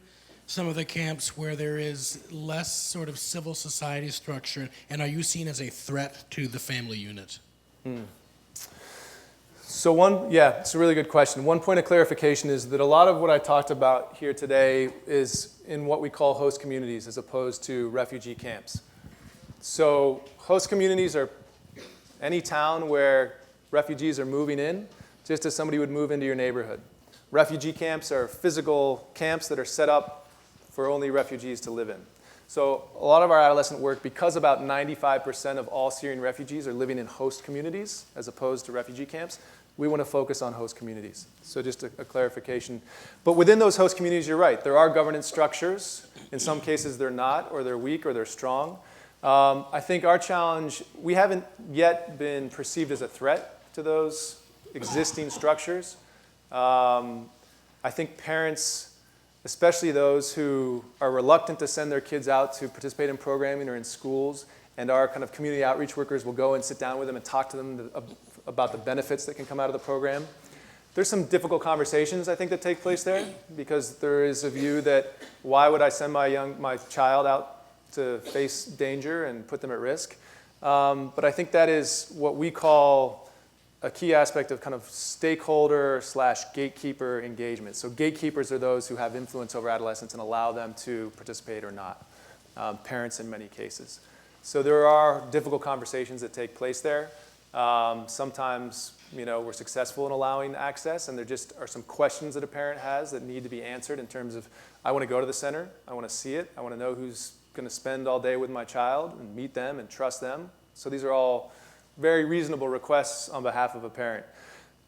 some of the camps where there is less sort of civil society structure, and are you seen as a threat to the family unit? So it's a really good question. One point of clarification is that a lot of what I talked about here today is in what we call host communities as opposed to refugee camps. So host communities are any town where refugees are moving in, just as somebody would move into your neighborhood. Refugee camps are physical camps that are set up for only refugees to live in. So a lot of our adolescent work, because about 95% of all Syrian refugees are living in host communities as opposed to refugee camps, we want to focus on host communities. So just a clarification. But within those host communities, you're right. There are governance structures. In some cases, they're not, or they're weak, or they're strong. I think our challenge, we haven't yet been perceived as a threat to those existing structures. I think parents, especially those who are reluctant to send their kids out to participate in programming or in schools, and our kind of community outreach workers will go and sit down with them and talk to them about the benefits that can come out of the program. There's some difficult conversations, I think, that take place there, because there is a view that why would I send my child out to face danger and put them at risk? But I think that is what we call a key aspect of kind of stakeholder/gatekeeper engagement. So gatekeepers are those who have influence over adolescents and allow them to participate or not, parents in many cases. So there are difficult conversations that take place there. Sometimes, we're successful in allowing access, and there just are some questions that a parent has that need to be answered in terms of, I want to go to the center, I want to see it, I want to know who's going to spend all day with my child and meet them and trust them. So these are all very reasonable requests on behalf of a parent.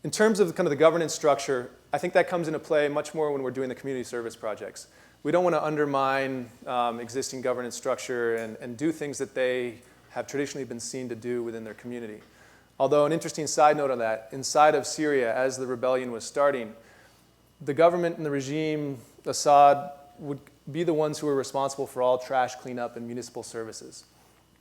In terms of kind of the governance structure, I think that comes into play much more when we're doing the community service projects. We don't want to undermine existing governance structure and do things that they have traditionally been seen to do within their community. Although an interesting side note on that, inside of Syria, as the rebellion was starting, the government and the regime, Assad, would be the ones who were responsible for all trash cleanup and municipal services.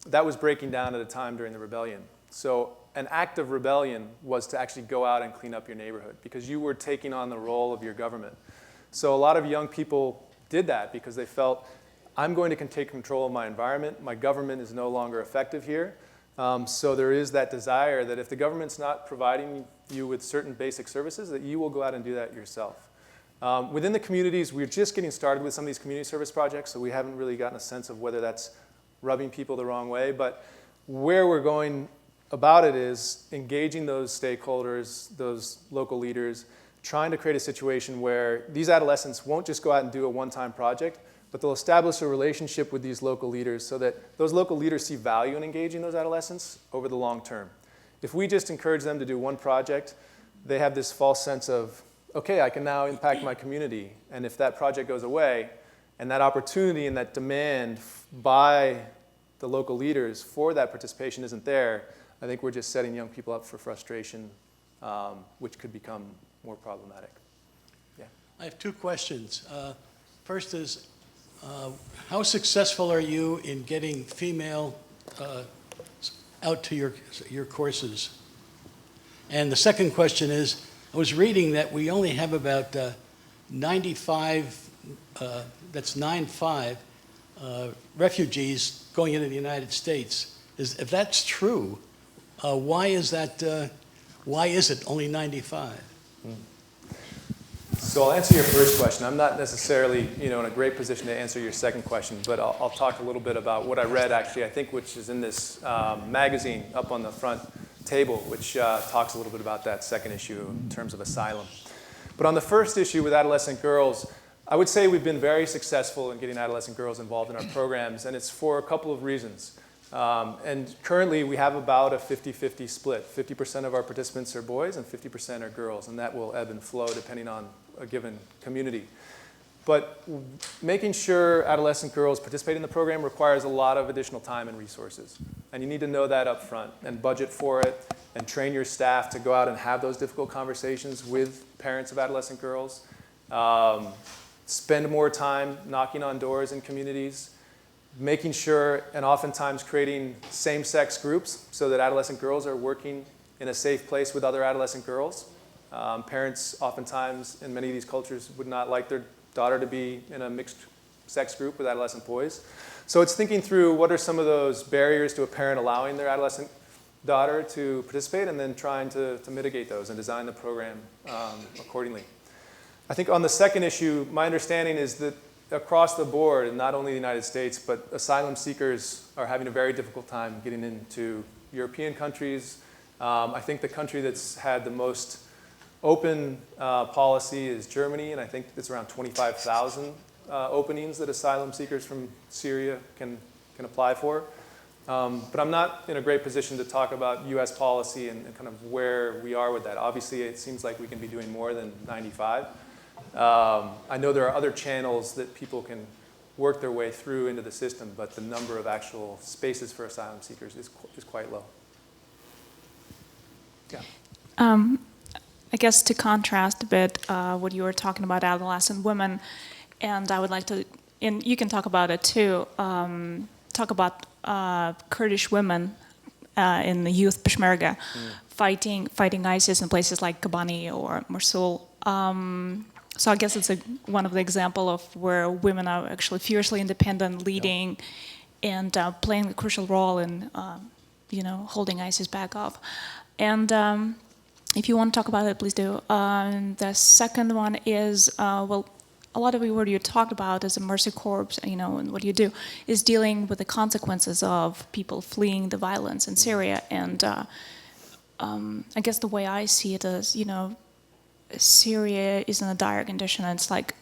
That was breaking down at a time during the rebellion. So an act of rebellion was to actually go out and clean up your neighborhood because you were taking on the role of your government. So a lot of young people did that because they felt, I'm going to take control of my environment. My government is no longer effective here. So there is that desire that if the government's not providing you with certain basic services, that you will go out and do that yourself. Within the communities, we're just getting started with some of these community service projects, so we haven't really gotten a sense of whether that's rubbing people the wrong way. But where we're going about it is engaging those stakeholders, those local leaders, trying to create a situation where these adolescents won't just go out and do a one-time project, but they'll establish a relationship with these local leaders so that those local leaders see value in engaging those adolescents over the long term. If we just encourage them to do one project, they have this false sense of, okay, I can now impact my community. And if that project goes away, and that opportunity and that demand by the local leaders for that participation isn't there, I think we're just setting young people up for frustration, which could become more problematic. Yeah. I have two questions. First is, how successful are you in getting female out to your courses? And the second question is, I was reading that we only have about 95, that's 95, refugees going into the United States. If that's true, why is it only 95? So I'll answer your first question. I'm not necessarily, in a great position to answer your second question, but I'll talk a little bit about what I read, actually, I think, which is in this magazine up on the front table, which talks a little bit about that second issue in terms of asylum. But on the first issue with adolescent girls, I would say we've been very successful in getting adolescent girls involved in our programs, and it's for a couple of reasons. And currently, we have about a 50-50 split. 50% of our participants are boys and 50% are girls, and that will ebb and flow depending on a given community. But making sure adolescent girls participate in the program requires a lot of additional time and resources. And you need to know that up front and budget for it and train your staff to go out and have those difficult conversations with parents of adolescent girls. Spend more time knocking on doors in communities. making sure and oftentimes creating same-sex groups so that adolescent girls are working in a safe place with other adolescent girls. Parents oftentimes in many of these cultures would not like their daughter to be in a mixed sex group with adolescent boys. So it's thinking through what are some of those barriers to a parent allowing their adolescent daughter to participate, and then trying to mitigate those and design the program accordingly. I think on the second issue, my understanding is that across the board, and not only the United States, but asylum seekers are having a very difficult time getting into European countries. I think the country that's had the most open policy is Germany, and I think it's around 25,000 openings that asylum seekers from Syria can apply for. But I'm not in a great position to talk about US policy and kind of where we are with that. Obviously, it seems like we can be doing more than 95. I know there are other channels that people can work their way through into the system, but the number of actual spaces for asylum seekers is quite low. Yeah. I guess to contrast a bit what you were talking about adolescent women, and I would like to, and you can talk about it too, talk about Kurdish women in the youth Peshmerga fighting ISIS in places like Kobani or Mosul. So I guess it's one of the examples of where women are actually fiercely independent, leading, and playing a crucial role in, holding ISIS back off. And if you want to talk about it, please do. The second one is, a lot of what you talked about as a Mercy Corps, and what you do, is dealing with the consequences of people fleeing the violence in Syria. And I guess the way I see it is, Syria is in a dire condition. And it's like,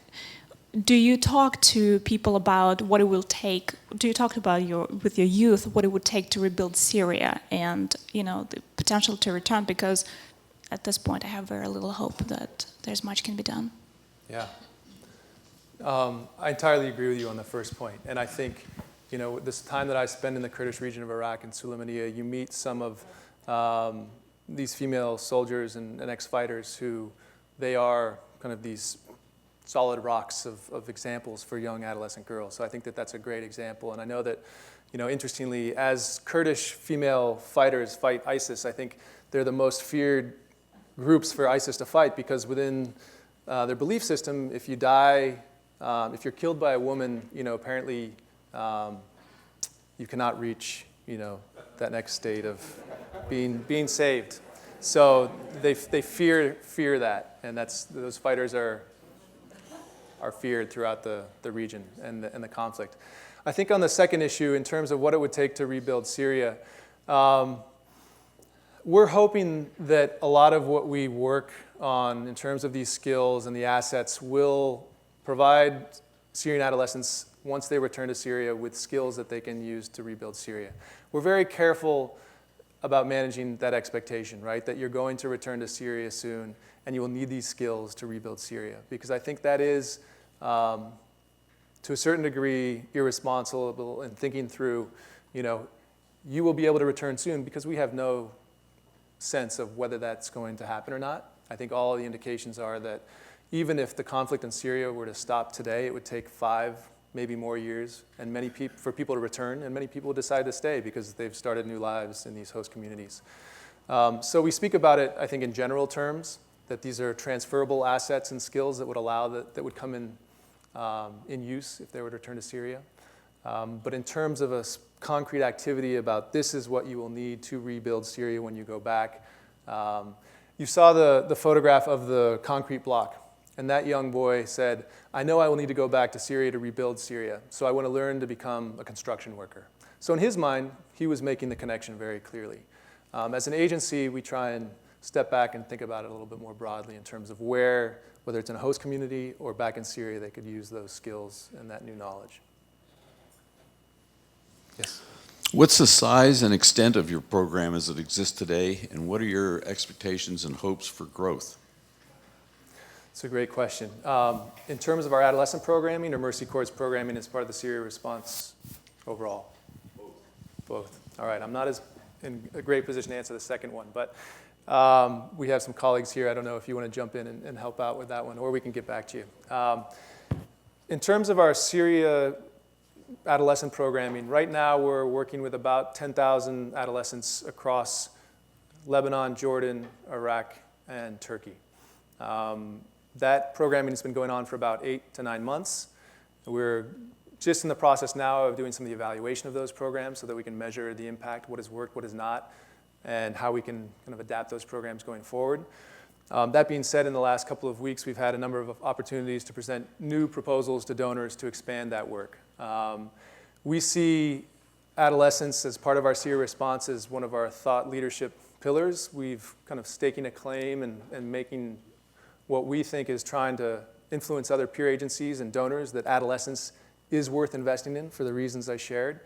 do you talk to people about what it will take? Do you talk about with your youth what it would take to rebuild Syria and the potential to return? Because at this point, I have very little hope that there's much can be done. Yeah. I entirely agree with you on the first point. And I think, this time that I spend in the Kurdish region of Iraq and Sulaymaniyah, you meet some of these female soldiers and ex-fighters who they are kind of these solid rocks of examples for young adolescent girls. So I think that that's a great example. And I know that, interestingly, as Kurdish female fighters fight ISIS, I think they're the most feared groups for ISIS to fight, because within their belief system, if you die, if you're killed by a woman, apparently you cannot reach, that next state of being saved. So they fear that, and those fighters are feared throughout the region and the conflict. I think on the second issue, in terms of what it would take to rebuild Syria, we're hoping that a lot of what we work on in terms of these skills and the assets will provide Syrian adolescents, once they return to Syria, with skills that they can use to rebuild Syria. We're very careful about managing that expectation, right? That you're going to return to Syria soon, and you will need these skills to rebuild Syria. Because I think that is, to a certain degree, irresponsible in thinking through, you will be able to return soon, because we have no sense of whether that's going to happen or not. I think all the indications are that even if the conflict in Syria were to stop today, it would take 5, maybe more years, and for people to return, and many people decide to stay because they've started new lives in these host communities. So we speak about it, I think, in general terms, that these are transferable assets and skills that would that would come in use if they were to return to Syria. But in terms of a concrete activity about this is what you will need to rebuild Syria when you go back, you saw the photograph of the concrete block. And that young boy said, I know I will need to go back to Syria to rebuild Syria, so I want to learn to become a construction worker. So in his mind, he was making the connection very clearly. As an agency, we try and step back and think about it a little bit more broadly in terms of whether it's in a host community or back in Syria, they could use those skills and that new knowledge. Yes. What's the size and extent of your program as it exists today, and what are your expectations and hopes for growth? It's a great question. In terms of our adolescent programming or Mercy Corps programming as part of the Syria response overall? Both. All right, I'm not in a great position to answer the second one, but we have some colleagues here. I don't know if you want to jump in and help out with that one, or we can get back to you. In terms of our Syria adolescent programming. Right now, we're working with about 10,000 adolescents across Lebanon, Jordan, Iraq, and Turkey. That programming has been going on for about 8 to 9 months. We're just in the process now of doing some of the evaluation of those programs so that we can measure the impact, what has worked, what has not, and how we can kind of adapt those programs going forward. That being said, in the last couple of weeks, we've had a number of opportunities to present new proposals to donors to expand that work. We see adolescents as part of our Syria response as one of our thought leadership pillars. We've kind of staking a claim and making what we think is trying to influence other peer agencies and donors that adolescence is worth investing in for the reasons I shared.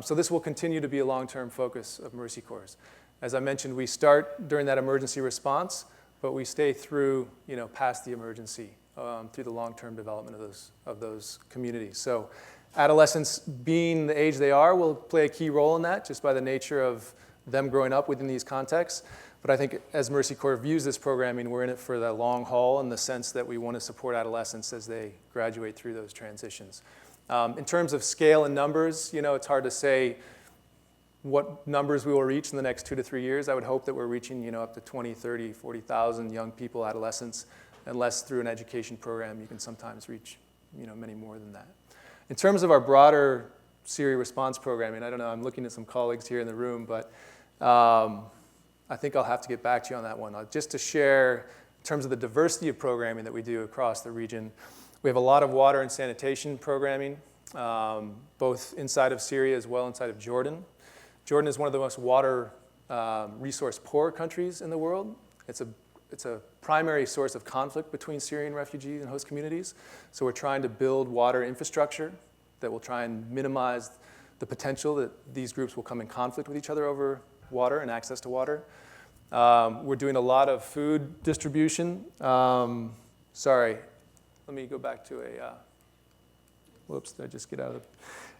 So this will continue to be a long-term focus of Mercy Corps. As I mentioned, we start during that emergency response, but we stay through, past the emergency, through the long-term development of those communities. So adolescents, being the age they are, will play a key role in that, just by the nature of them growing up within these contexts. But I think as Mercy Corps views this programming, we're in it for the long haul in the sense that we want to support adolescents as they graduate through those transitions. In terms of scale and numbers, it's hard to say what numbers we will reach in the next 2 to 3 years. I would hope that we're reaching, up to 20, 30, 40,000 young people, adolescents, unless through an education program you can sometimes reach, many more than that. In terms of our broader Syria response programming, I don't know, I'm looking at some colleagues here in the room, but I think I'll have to get back to you on that one. Just to share, in terms of the diversity of programming that we do across the region, we have a lot of water and sanitation programming, both inside of Syria as well inside of Jordan. Jordan is one of the most water resource poor countries in the world. It's a primary source of conflict between Syrian refugees and host communities. So we're trying to build water infrastructure that will try and minimize the potential that these groups will come in conflict with each other over water and access to water. We're doing a lot of food distribution. Sorry, let me go back to whoops, did I just get out of the...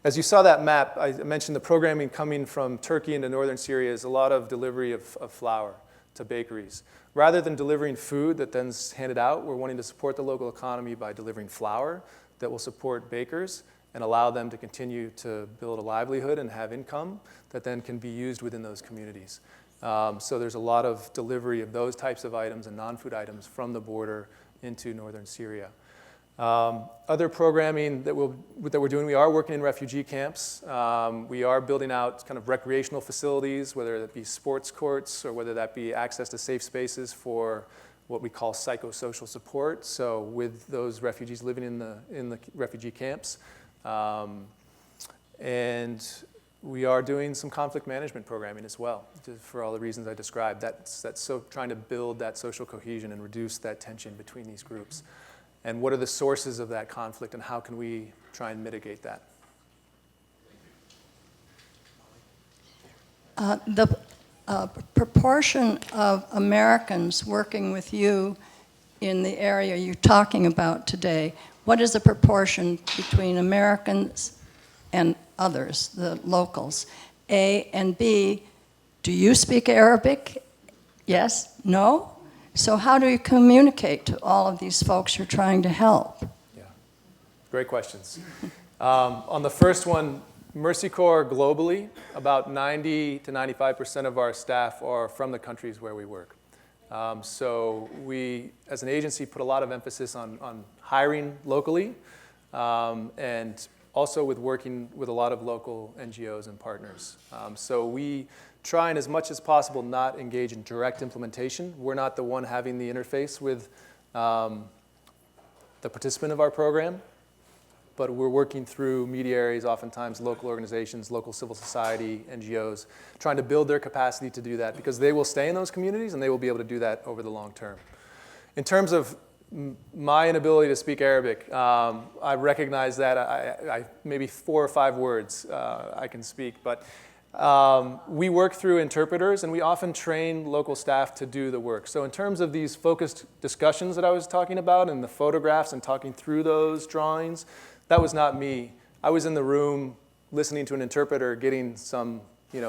As you saw that map, I mentioned the programming coming from Turkey into northern Syria is a lot of delivery of flour to bakeries. Rather than delivering food that then is handed out, we're wanting to support the local economy by delivering flour that will support bakers and allow them to continue to build a livelihood and have income that then can be used within those communities. So there's a lot of delivery of those types of items and non-food items from the border into northern Syria. Other programming that we're doing, we are working in refugee camps. We are building out kind of recreational facilities, whether that be sports courts or whether that be access to safe spaces for what we call psychosocial support. So with those refugees living in the refugee camps. And we are doing some conflict management programming as well, for all the reasons I described. That's so trying to build that social cohesion and reduce that tension between these groups. And what are the sources of that conflict, and how can we try and mitigate that? The proportion of Americans working with you in the area you're talking about today, what is the proportion between Americans and others, the locals? A, and B, do you speak Arabic? Yes? No? So how do you communicate to all of these folks you're trying to help? Yeah, great questions. On the first one, Mercy Corps globally, about 90 to 95% of our staff are from the countries where we work. So we, as an agency, put a lot of emphasis on hiring locally and also with working with a lot of local NGOs and partners. So we try and as much as possible not engage in direct implementation. We're not the one having the interface with the participant of our program, but we're working through mediaries, oftentimes local organizations, local civil society, NGOs, trying to build their capacity to do that because they will stay in those communities and they will be able to do that over the long term. In terms of my inability to speak Arabic, I recognize that. I maybe 4 or 5 words I can speak, but we work through interpreters, and we often train local staff to do the work. So in terms of these focused discussions that I was talking about and the photographs and talking through those drawings, that was not me. I was in the room listening to an interpreter, getting some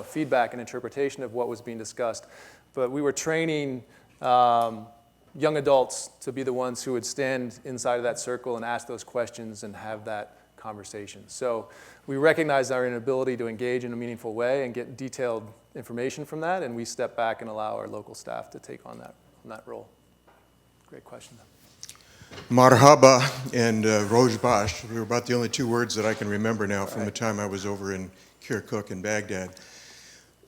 feedback and interpretation of what was being discussed. But we were training young adults to be the ones who would stand inside of that circle and ask those questions and have that conversation. So we recognize our inability to engage in a meaningful way and get detailed information from that, and we step back and allow our local staff to take on that role. Great question. Marhaba and Rojbash. They're about the only two words that I can remember now from the time I was over in Kirkuk and Baghdad.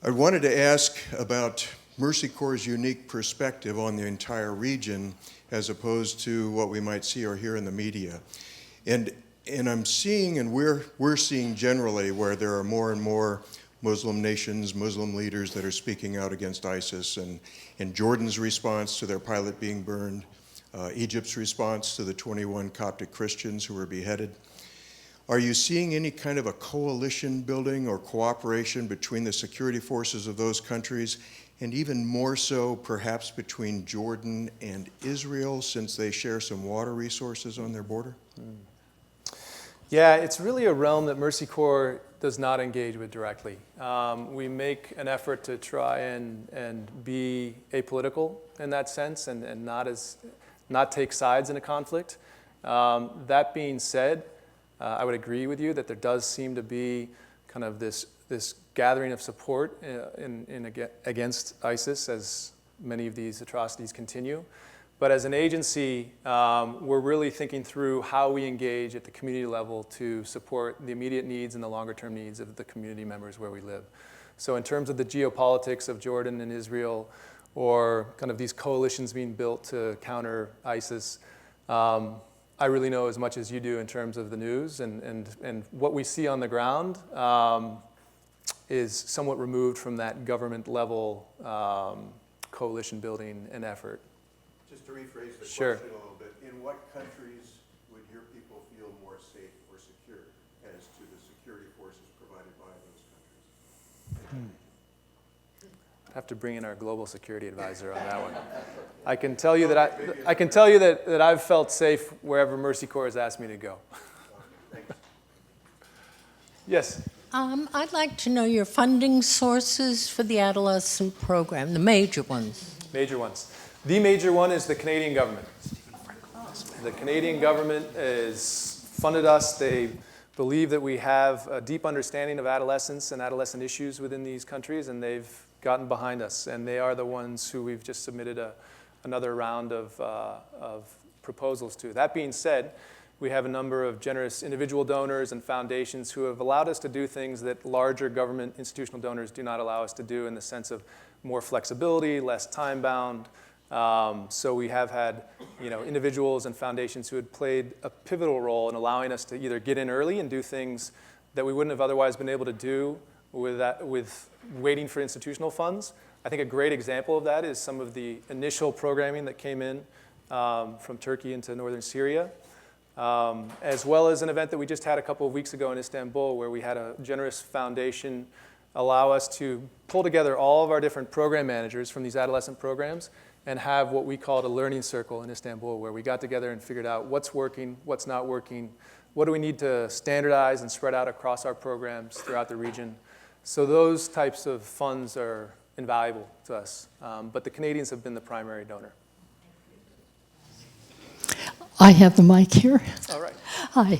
I wanted to ask about Mercy Corps' unique perspective on the entire region as opposed to what we might see or hear in the media. And I'm seeing, and we're seeing generally, where there are more and more Muslim nations, Muslim leaders that are speaking out against ISIS, and Jordan's response to their pilot being burned, Egypt's response to the 21 Coptic Christians who were beheaded. Are you seeing any kind of a coalition building or cooperation between the security forces of those countries, and even more so perhaps between Jordan and Israel, since they share some water resources on their border? Yeah, it's really a realm that Mercy Corps does not engage with directly. We make an effort to try and be apolitical in that sense, and not take sides in a conflict. That being said, I would agree with you that there does seem to be kind of this gathering of support against ISIS as many of these atrocities continue. But as an agency, we're really thinking through how we engage at the community level to support the immediate needs and the longer-term needs of the community members where we live. So in terms of the geopolitics of Jordan and Israel, or kind of these coalitions being built to counter ISIS, I really know as much as you do in terms of the news, and what we see on the ground is somewhat removed from that government level coalition building and effort. Just to rephrase the Sure. question a little bit, in what countries would your people feel more safe or secure as to the security forces provided by those countries? I have to bring in our global security advisor on that one. I can tell you that I've felt safe wherever Mercy Corps has asked me to go. Yes. I'd like to know your funding sources for the adolescent program, the major ones. Major ones. The major one is the Canadian government. The Canadian government has funded us. They believe that we have a deep understanding of adolescence and adolescent issues within these countries, and they've gotten behind us. And they are the ones who we've just submitted another round of proposals to. That being said, we have a number of generous individual donors and foundations who have allowed us to do things that larger government institutional donors do not allow us to do, in the sense of more flexibility, less time-bound. So we have had, individuals and foundations who had played a pivotal role in allowing us to either get in early and do things that we wouldn't have otherwise been able to do with waiting for institutional funds. I think a great example of that is some of the initial programming that came in from Turkey into northern Syria, as well as an event that we just had a couple of weeks ago in Istanbul, where we had a generous foundation allow us to pull together all of our different program managers from these adolescent programs and have what we called a learning circle in Istanbul, where we got together and figured out what's working, what's not working, what do we need to standardize and spread out across our programs throughout the region. So those types of funds are invaluable to us, but the Canadians have been the primary donor. I have the mic here. All right. Hi.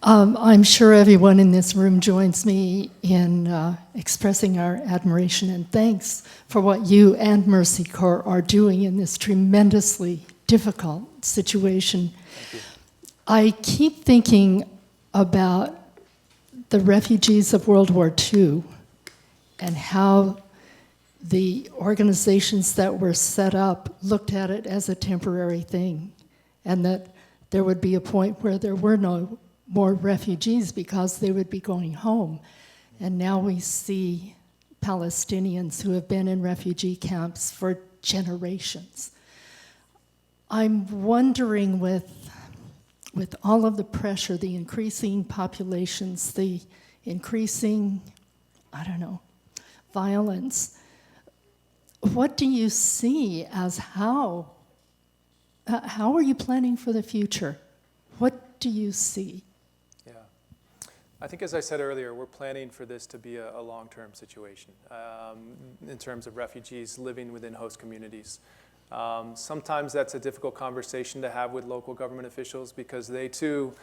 I'm sure everyone in this room joins me in expressing our admiration and thanks for what you and Mercy Corps are doing in this tremendously difficult situation. I keep thinking about the refugees of World War II and how the organizations that were set up looked at it as a temporary thing, and that there would be a point where there were no more refugees because they would be going home. And now we see Palestinians who have been in refugee camps for generations. I'm wondering, with all of the pressure, the increasing populations, the increasing, violence, what do you see as how are you planning for the future? What do you see? Yeah. I think, as I said earlier, we're planning for this to be a long-term situation in terms of refugees living within host communities. Sometimes that's a difficult conversation to have with local government officials, because they too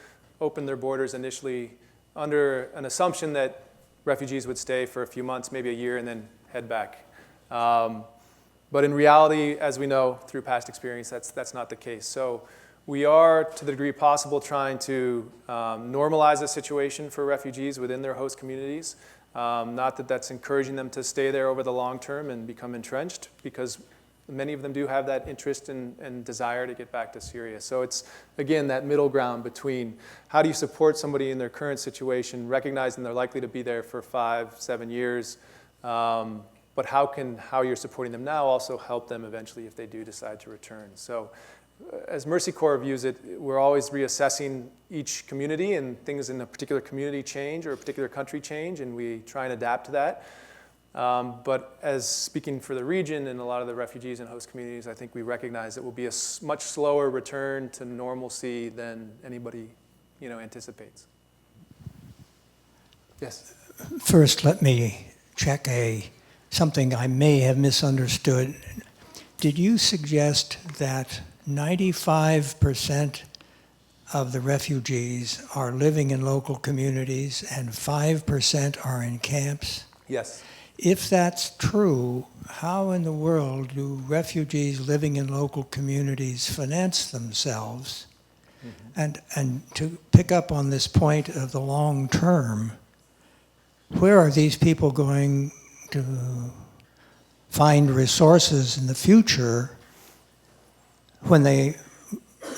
opened their borders initially under an assumption that refugees would stay for a few months, maybe a year, and then head back. But in reality, as we know through past experience, that's not the case. So we are, to the degree possible, trying to normalize the situation for refugees within their host communities. Not that that's encouraging them to stay there over the long term and become entrenched, because many of them do have that interest and desire to get back to Syria. So it's, again, that middle ground between how do you support somebody in their current situation, recognizing they're likely to be there for 5-7 years, but how you're supporting them now also help them eventually if they do decide to return. So as Mercy Corps views it, we're always reassessing each community, and things in a particular community change or a particular country change, and we try and adapt to that. But as speaking for the region and a lot of the refugees and host communities, I think we recognize it will be a much slower return to normalcy than anybody, anticipates. Yes? First, let me check something I may have misunderstood. Did you suggest that 95% of the refugees are living in local communities and 5% are in camps? Yes. If that's true, how in the world do refugees living in local communities finance themselves? Mm-hmm. And to pick up on this point of the long term, where are these people going to find resources in the future when they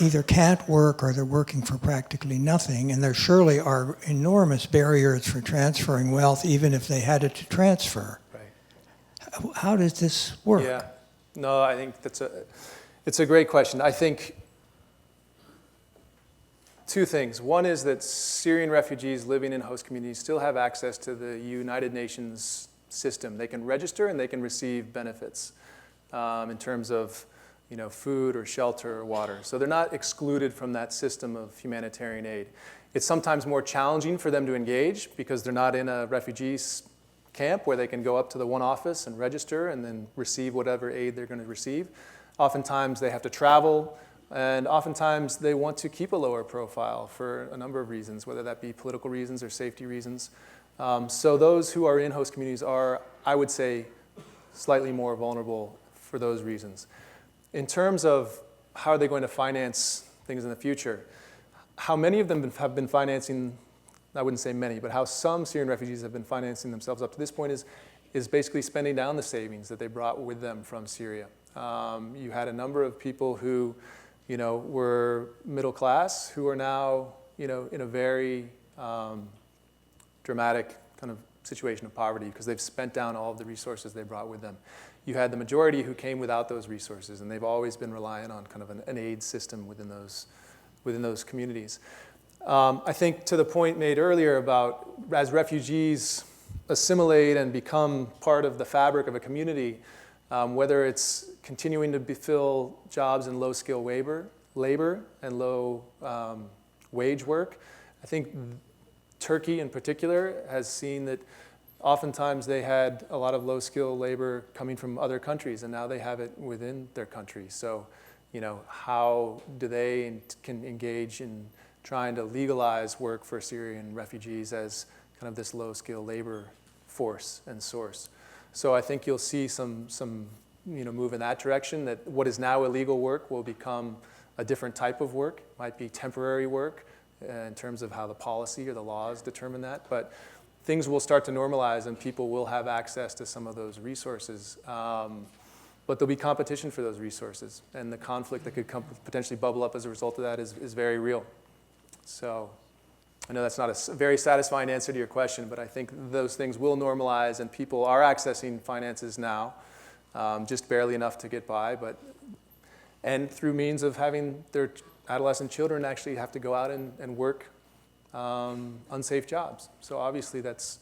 either can't work or they're working for practically nothing? And there surely are enormous barriers for transferring wealth, even if they had it to transfer. Right. How does this work? Yeah, no, I think it's a great question. I think two things. One is that Syrian refugees living in host communities still have access to the United Nations system. They can register and they can receive benefits in terms of food or shelter or water. So they're not excluded from that system of humanitarian aid. It's sometimes more challenging for them to engage because they're not in a refugee camp where they can go up to the one office and register and then receive whatever aid they're going to receive. Oftentimes they have to travel, and oftentimes they want to keep a lower profile for a number of reasons, whether that be political reasons or safety reasons. So those who are in host communities are, I would say, slightly more vulnerable for those reasons. In terms of how are they going to finance things in the future, how many of them have been financing, I wouldn't say many, but how some Syrian refugees have been financing themselves up to this point is basically spending down the savings that they brought with them from Syria. You had a number of people who, were middle class who are now, in a very dramatic kind of situation of poverty because they've spent down all of the resources they brought with them. You had the majority who came without those resources, and they've always been reliant on kind of an aid system within those communities. I think to the point made earlier about as refugees assimilate and become part of the fabric of a community, whether it's continuing to fill jobs in low-skill labor and low wage work, I think Turkey in particular has seen that oftentimes they had a lot of low-skill labor coming from other countries, and now they have it within their country. So, how do they can engage in trying to legalize work for Syrian refugees as kind of this low-skill labor force and source? So I think you'll see some move in that direction, that what is now illegal work will become a different type of work. It might be temporary work in terms of how the policy or the laws determine that, but things will start to normalize and people will have access to some of those resources. But there'll be competition for those resources, and the conflict that could potentially bubble up as a result of that is very real. So I know that's not a very satisfying answer to your question, but I think those things will normalize and people are accessing finances now, just barely enough to get by, and through means of having their adolescent children actually have to go out and work unsafe jobs. So obviously that's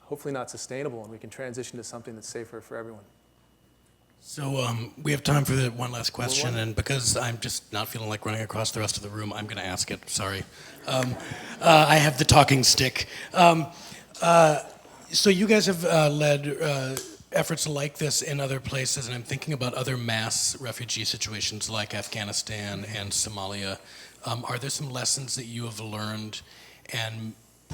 hopefully not sustainable, and we can transition to something that's safer for everyone. So we have time for one last question, and because I'm just not feeling like running across the rest of the room, I'm going to ask it. Sorry. I have the talking stick. So you guys have led efforts like this in other places, and I'm thinking about other mass refugee situations like Afghanistan and Somalia. Are there some lessons that you have learned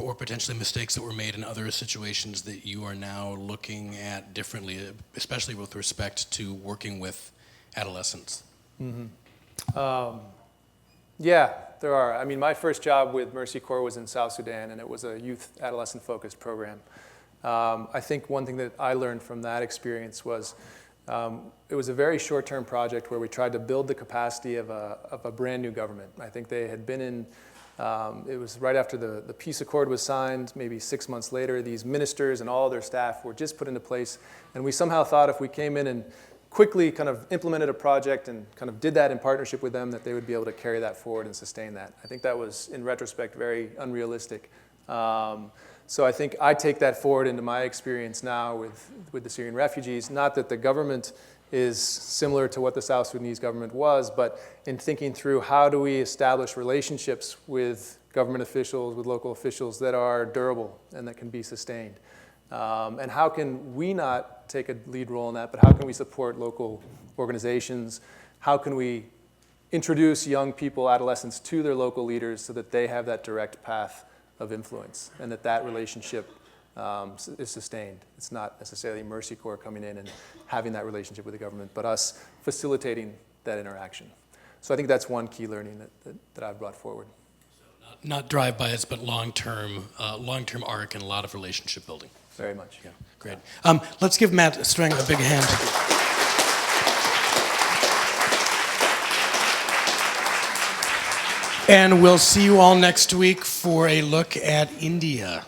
or potentially mistakes that were made in other situations that you are now looking at differently, especially with respect to working with adolescents? Yeah, there are. I mean, my first job with Mercy Corps was in South Sudan, and it was a youth adolescent-focused program. I think one thing that I learned from that experience was it was a very short-term project where we tried to build the capacity of a brand new government. I think they had been in, it was right after the peace accord was signed, maybe 6 months later. These ministers and all their staff were just put into place, and we somehow thought if we came in and quickly kind of implemented a project and kind of did that in partnership with them, that they would be able to carry that forward and sustain that. I think that was, in retrospect, very unrealistic. So I think I take that forward into my experience now with the Syrian refugees. Not that the government is similar to what the South Sudanese government was, but in thinking through how do we establish relationships with government officials, with local officials that are durable and that can be sustained. And how can we not take a lead role in that, but how can we support local organizations? How can we introduce young people, adolescents, to their local leaders so that they have that direct path of influence and that relationship is sustained? It's not necessarily Mercy Corps coming in and having that relationship with the government, but us facilitating that interaction. So I think that's one key learning that I've brought forward. Not drive-bys, but long-term arc and a lot of relationship building. Very much. Yeah, great. Let's give Matt Streng a big hand. And we'll see you all next week for a look at India.